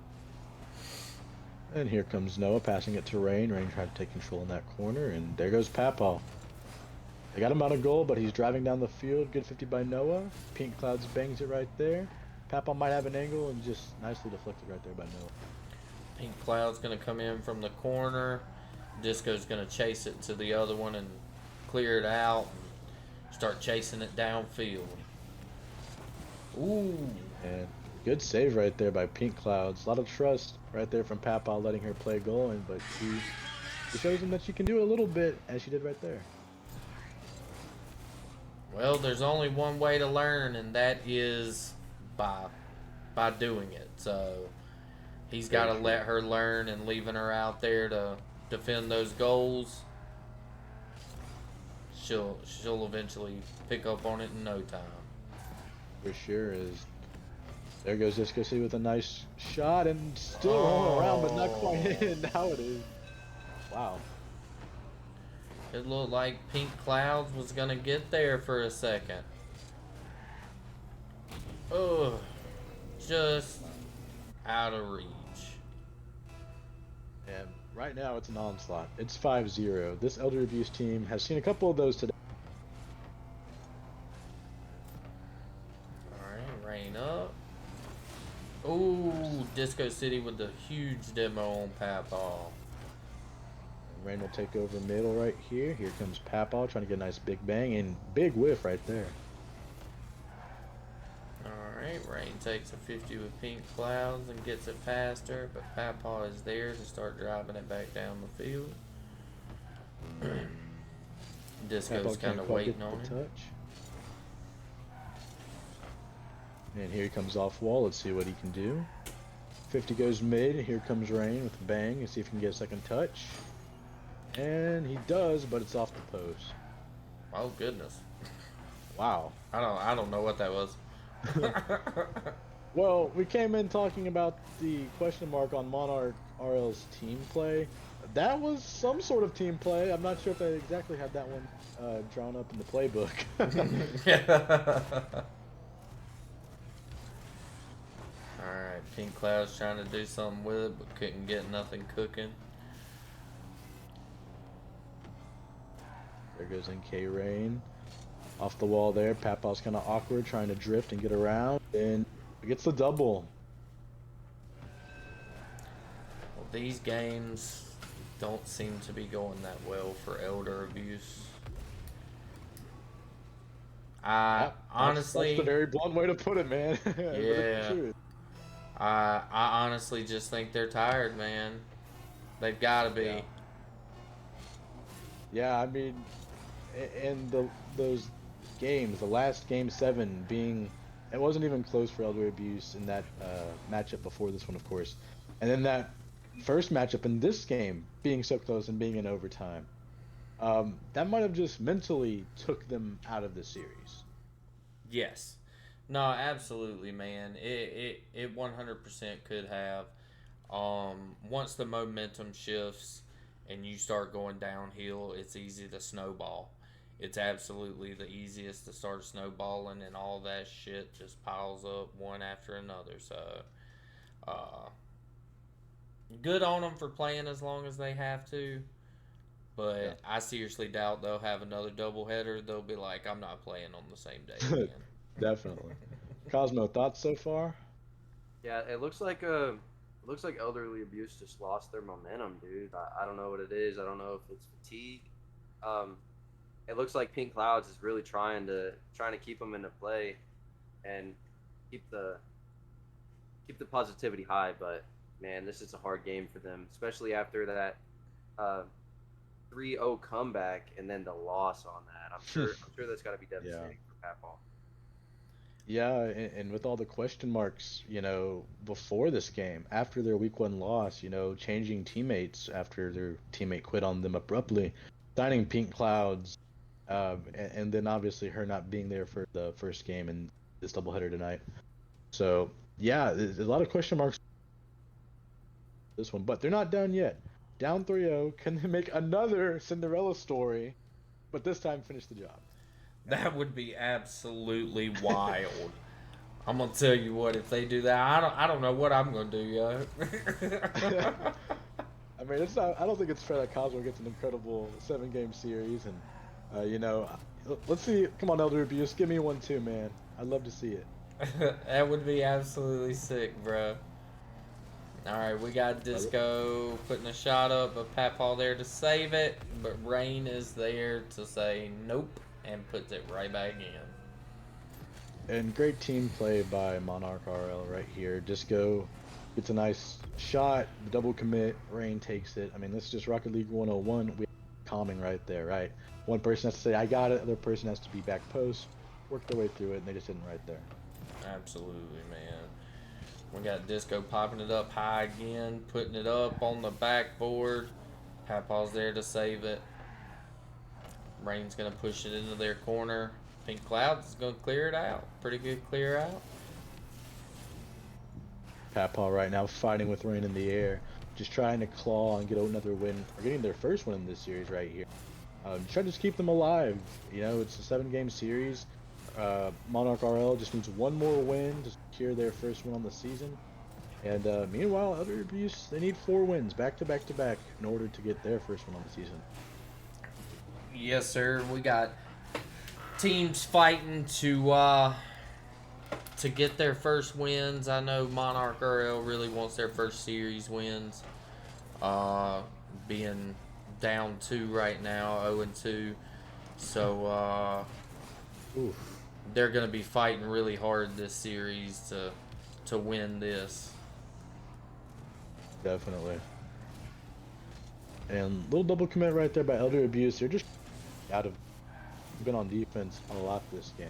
And here comes Noah passing it to Rain. Rain tried to take control in that corner, and there goes Papaw. They got him on a goal, but he's driving down the field. Good 50 by Noah. Pink Clouds bangs it right there. Papaw might have an angle and just nicely deflected right there by Noah. Pink Cloud's going to come in from the corner. Disco's going to chase it to the other one and clear it out and start chasing it downfield. Ooh. And good save right there by Pink Clouds. A lot of trust right there from Papaw letting her play goal, but she shows him that she can do it a little bit, as she did right there. Well, there's only one way to learn, and that is by doing it. So he's got to let her learn, and leaving her out there to defend those goals, she'll eventually pick up on it in no time. For sure is. There goes Disco City with a nice shot and still rolling around, but not quite in. Now it is. Wow. It looked like Pink Clouds was going to get there for a second. Oh, just out of reach. And right now it's an onslaught. It's 5-0. This Elder Abuse team has seen a couple of those today. Alright, Rain up. Ooh, Disco City with the huge demo on Papaw. Rain will take over middle right here. Here comes Papaw trying to get a nice big bang and big whiff right there. Alright, Rain takes a 50 with Pink Clouds and gets it faster, but Papaw is there to start driving it back down the field. Disco's kind of waiting on it. Touch. And here he comes off wall. Let's see what he can do. 50 goes mid. Here comes Rain with a bang. Let's see if he can get a second touch. And he does, but it's off the post. Oh goodness. Wow. I don't know what that was. Well, we came in talking about the question mark on Monarch RL's team play. That was some sort of team play. I'm not sure if they exactly had that one drawn up in the playbook. Alright, Pink Cloud's trying to do something with it, but couldn't get nothing cooking. There goes NK Rain. Off the wall there. Papaw's kind of awkward, trying to drift and get around. And gets the double. Well, these games don't seem to be going that well for Elder Abuse. Honestly, that's a very blunt way to put it, man. Yeah. I honestly just think they're tired, man. They've got to be. Yeah, I mean, and those games, the last game 7 being, it wasn't even close for Elder Abuse in that matchup before this one, of course. And then that first matchup in this game being so close and being in overtime. That might have just mentally took them out of the series. Yes. No, absolutely, man. It 100% could have. Once the momentum shifts and you start going downhill, it's easy to snowball. It's absolutely the easiest to start snowballing, and all that shit just piles up one after another. So, Uh, Good on them for playing as long as they have to, but Yeah. I seriously doubt they'll have another doubleheader. They'll be like, I'm not playing on the same day again. Definitely. Cosmo, thoughts so far? Yeah, it looks like elderly abuse just lost their momentum, dude. I don't know what it is. I don't know if it's fatigue. Um, it looks like Pink Clouds is really trying to keep them into play and keep the keep the positivity high. But man, this is a hard game for them, especially after that uh, 3-0 comeback and then the loss on that. I'm sure that's got to be Yeah. devastating for Papal. Yeah, and with all the question marks, before this game, after their week one loss, changing teammates after their teammate quit on them abruptly, signing Pink Clouds, and then obviously her not being there for the first game in this doubleheader tonight. So, yeah, there's a lot of question marks this one, but they're not done yet. Down 3-0, can they make another Cinderella story, but this time finish the job? That would be absolutely wild. I'm gonna tell you what, if they do that, I don't know what I'm gonna do, yo. I mean, it's not. I don't think it's fair that Cosmo gets an incredible 7-game series, and let's see. Come on, Elder Abuse, give me one too, man. I'd love to see it. That would be absolutely sick, bro. All right, we got Disco putting a shot up, but Papal there to save it, but Rain is there to say nope and puts it right back in. And great team play by Monarch RL right here. Disco gets a nice shot, double commit. Rain takes it. I mean, this is just Rocket League 101. We calming right there, right? One person has to say, "I got it." Other person has to be back post, work their way through it, and they just didn't right there. Absolutely, man. We got Disco popping it up high again, putting it up on the backboard. Papaw's there to save it. Rain's going to push it into their corner. Pink Clouds is going to clear it out. Pretty good clear out. Papaw right now fighting with Rain in the air, just trying to claw and get another win, or getting their first win in this series right here. Trying to just keep them alive. It's a 7-game series. Monarch RL just needs one more win to secure their first win on the season. And meanwhile, Elder Abuse, they need 4 wins back to back to back in order to get their first win on the season. Yes, sir. We got teams fighting to get their first wins. I know Monarch RL really wants their first series wins. Being down 2 right now, 0-2. So Oof. they're going to be fighting really hard this series to win this. Definitely. And little double commit right there by Elder Abuse. They're just been on defense a lot this game.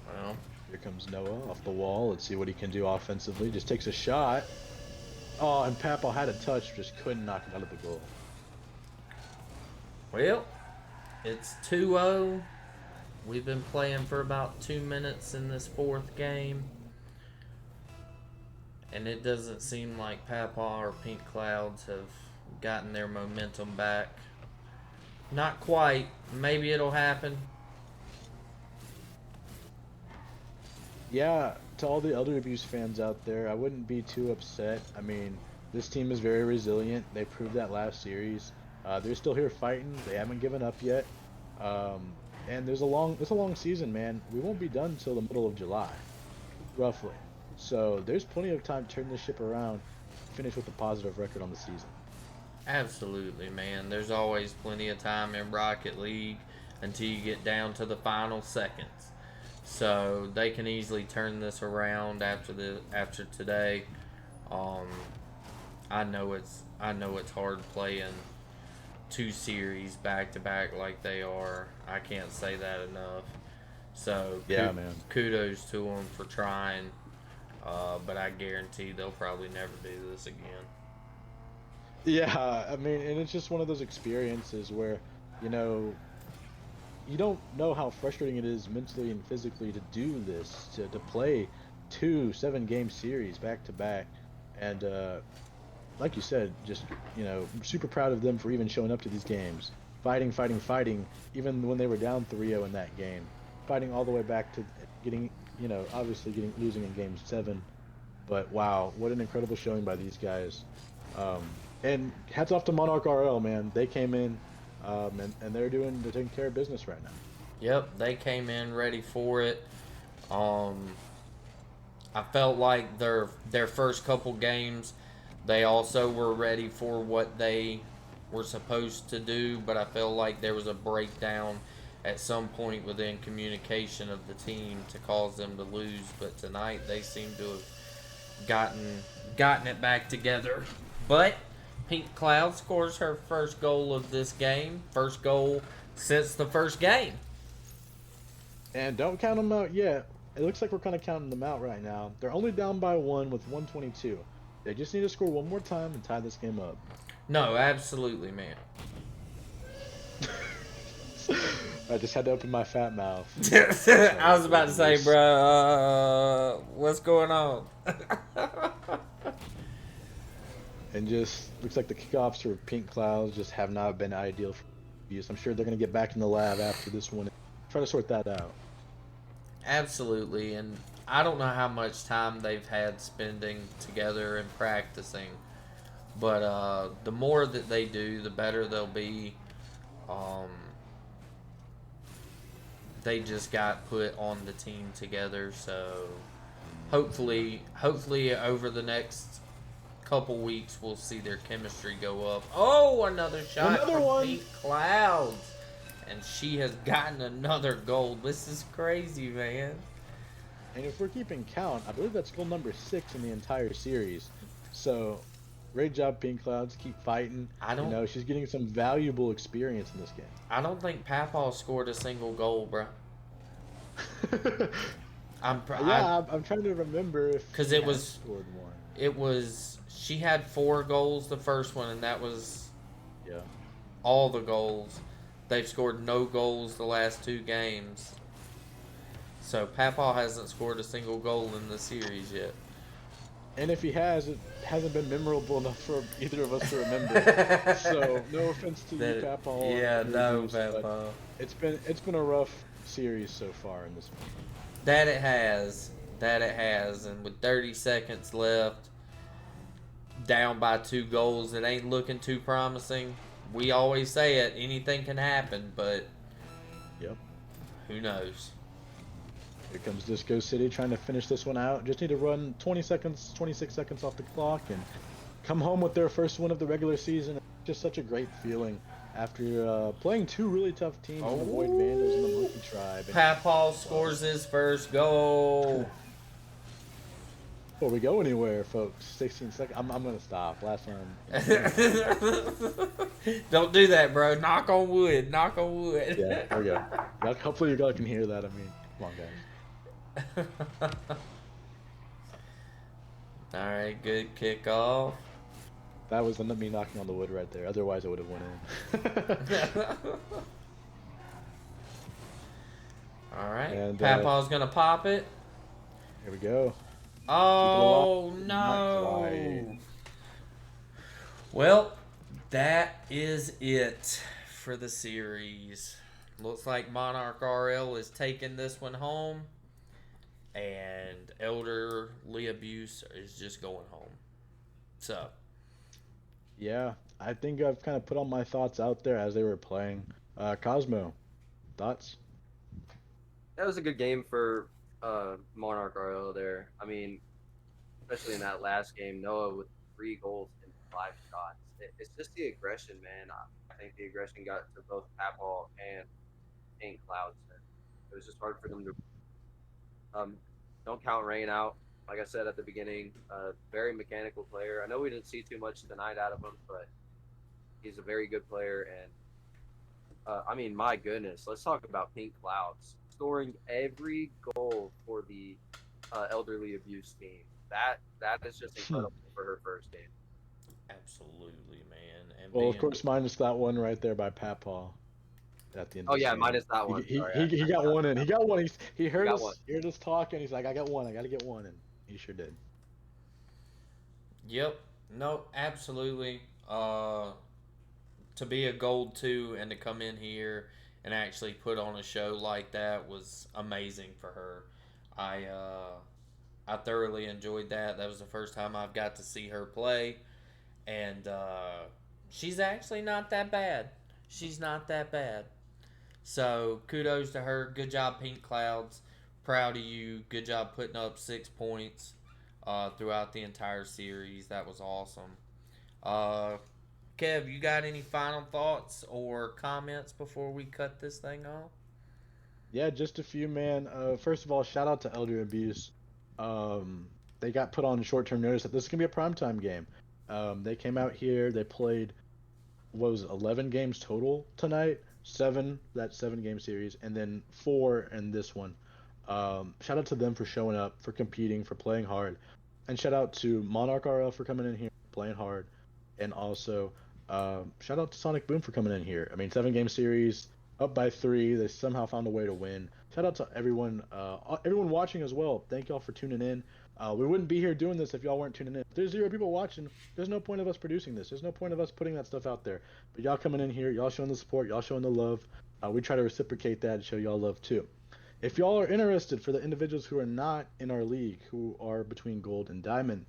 Well, Here comes Noah off the wall. Let's see what he can do offensively. Just takes a shot. Oh, and Papaw had a touch, just couldn't knock it out of the goal. Well, it's 2-0. We've been playing for about 2 minutes in this 4th game. And it doesn't seem like Papaw or Pink Clouds have gotten their momentum back. Not quite. Maybe it'll happen. Yeah, to all the Elder Abuse fans out there, I wouldn't be too upset. I mean, this team is very resilient. They proved that last series. They're still here fighting. They haven't given up yet. And it's a long season, man. We won't be done until the middle of July, roughly. So there's plenty of time to turn this ship around, finish with a positive record on the season. Absolutely, man. There's always plenty of time in Rocket League until you get down to the final seconds. So they can easily turn this around after today. I know it's hard playing 2 series back to back like they are. I can't say that enough. So Yeah, man. Kudos to them for trying. But I guarantee they'll probably never do this again. Yeah, I mean, and it's just one of those experiences where, you don't know how frustrating it is mentally and physically to do this, to play 2 7-game series back to back. And like you said, just, I'm super proud of them for even showing up to these games. Fighting, even when they were down 3-0 in that game. fighting all the way back to getting, obviously getting losing in game 7. But wow, what an incredible showing by these guys. And hats off to Monarch RL, man. They came in, and they're taking care of business right now. Yep, they came in ready for it. Um, I felt like their first couple games, they also were ready for what they were supposed to do, but I felt like there was a breakdown at some point within communication of the team to cause them to lose. But tonight they seem to have gotten it back together. But Pink Cloud scores her first goal of this game, first goal since the first game. And don't count them out yet. It looks like we're kind of counting them out right now. They're only down by 1 with 122. They just need to score one more time and tie this game up. No, absolutely, man. I just had to open my fat mouth. I was about to say, bro, what's going on? And just looks like the kickoffs for Pink Clouds just have not been ideal for use. I'm sure they're going to get back in the lab after this one and try to sort that out. Absolutely, and I don't know how much time they've had spending together and practicing, but the more that they do, the better they'll be. They just got put on the team together, so hopefully over the next couple weeks we'll see their chemistry go up. Oh, another shot from Pink Clouds, and she has gotten another goal. This is crazy, man. And if we're keeping count, I believe that's goal number 6 in the entire series. So, great job, Pink Clouds. Keep fighting. She's getting some valuable experience in this game. I don't think Papaw scored a single goal, bro. I'm trying to remember if because it was scored one. It was she had 4 goals the first one, and that was all the goals. They've scored no goals the last 2 games. So Papaw hasn't scored a single goal in the series yet. And if he has, it hasn't been memorable enough for either of us to remember. So no offense to you, Papaw. Yeah, no, Papaw. It's been a rough series so far in this one. That it has, and with 30 seconds left, down by 2 goals, it ain't looking too promising. We always say it, anything can happen, but who knows? Here comes Disco City trying to finish this one out. Just need to run 26 seconds off the clock and come home with their first win of the regular season. Just such a great feeling after playing 2 really tough teams in the Void Vandals and the Monkey Tribe. Papaw scores his first goal. Before we go anywhere, folks, 16 seconds. I'm going to stop. Last time. Don't do that, bro. Knock on wood. Knock on wood. Yeah, there we go. Hopefully you guys can hear that. I mean, come on, guys. Alright, good kickoff. That was me knocking on the wood right there. Otherwise, I would have went in. Alright, Papaw's going to pop it. Here we go. Oh, no. Well, that is it for the series. Looks like Monarch RL is taking this one home, and Elderly Abuse is just going home. So, yeah, I think I've kind of put all my thoughts out there as they were playing. Cosmo, thoughts? That was a good game for Monarch RL there. I mean, especially in that last game, Noah with 3 goals and 5 shots. It's just the aggression, man. I think the aggression got to both Papaw and Pink Clouds. It was just hard for them to don't count Rain out. Like I said at the beginning, very mechanical player. I know we didn't see too much tonight out of him, but he's a very good player. And I mean, my goodness, let's talk about Pink Clouds scoring every goal for the Elderly Abuse team. That is just incredible for her first game. absolutely, man. And Well, of course, minus that one right there by Papaw. At the end Oh of the yeah, game. minus that one. He got one in. He got one. He heard us talk, and he's like, I got one. I got to get one, and he sure did. Yep. No, absolutely. To be a gold 2 and to come in here and actually put on a show like that was amazing for her. I thoroughly enjoyed that. That was the first time I've got to see her play, and she's actually not that bad. She's not that bad. So kudos to her. Good job, Pink Clouds. Proud of you. Good job putting up 6 points throughout the entire series. That was awesome. Kev, you got any final thoughts or comments before we cut this thing off? Yeah, just a few, man. First of all, shout out to Elder Abuse. They got put on short-term notice that this is gonna be a primetime game. They came out here. They played, what was it, 11 games total tonight. 7 game series, and then 4 in this one. Shout out to them for showing up, for competing, for playing hard, and shout out to Monarch RL for coming in here, playing hard, and also shout out to Sonic Boom for coming in here. I mean, 7 game series, up by 3. They somehow found a way to win. Shout out to everyone watching as well. Thank y'all for tuning in. We wouldn't be here doing this if y'all weren't tuning in. If there's 0 people watching, there's no point of us producing this. There's no point of us putting that stuff out there. But y'all coming in here, y'all showing the support, y'all showing the love. We try to reciprocate that and show y'all love too. If y'all are interested, for the individuals who are not in our league, who are between gold and diamond,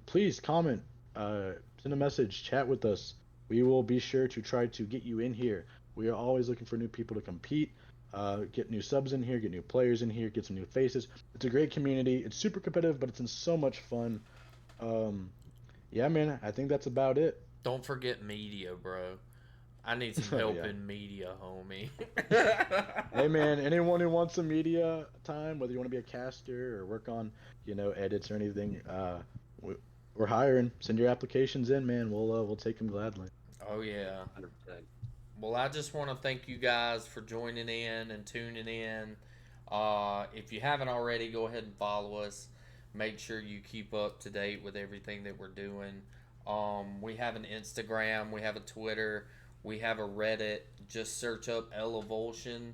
please comment, send a message, chat with us. We will be sure to try to get you in here. We are always looking for new people to compete. Get new subs in here, get new players in here, get some new faces. It's a great community. It's super competitive, but it's in so much fun. Yeah, man, I think that's about it. Don't forget media, bro. I need some help Yeah. in media, homie. Hey, man, anyone who wants some media time, whether you want to be a caster or work on, edits or anything, we're hiring. Send your applications in, man. We'll take them gladly. Oh, yeah. 100%. Well, I just want to thank you guys for joining in and tuning in. If you haven't already, go ahead and follow us. Make sure you keep up to date with everything that we're doing. We have an Instagram, we have a Twitter, we have a Reddit. Just search up Elevulsion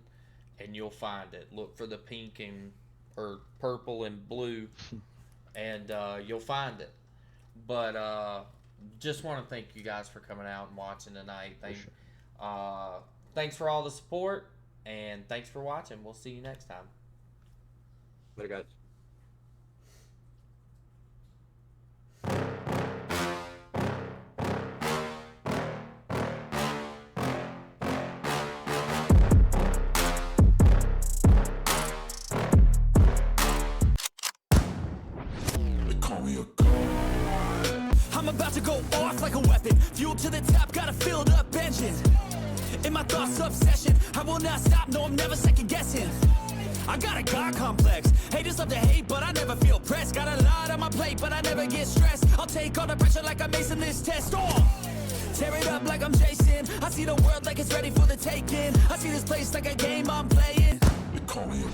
and you'll find it. Look for the pink or purple and blue, and you'll find it. But just want to thank you guys for coming out and watching tonight. Thanks for all the support, and thanks for watching. We'll see you next time. Later, guys. I'm about to go off like a weapon. Fuel to the top, got a filled up engine. In my thoughts, obsession. I will not stop, no, I'm never second guessing. I got a God complex. Haters love to hate, but I never feel pressed. Got a lot on my plate, but I never get stressed. I'll take all the pressure like I'm acing this test. Tear it up like I'm Jason. I see the world like it's ready for the taking. I see this place like a game I'm playing. They call me a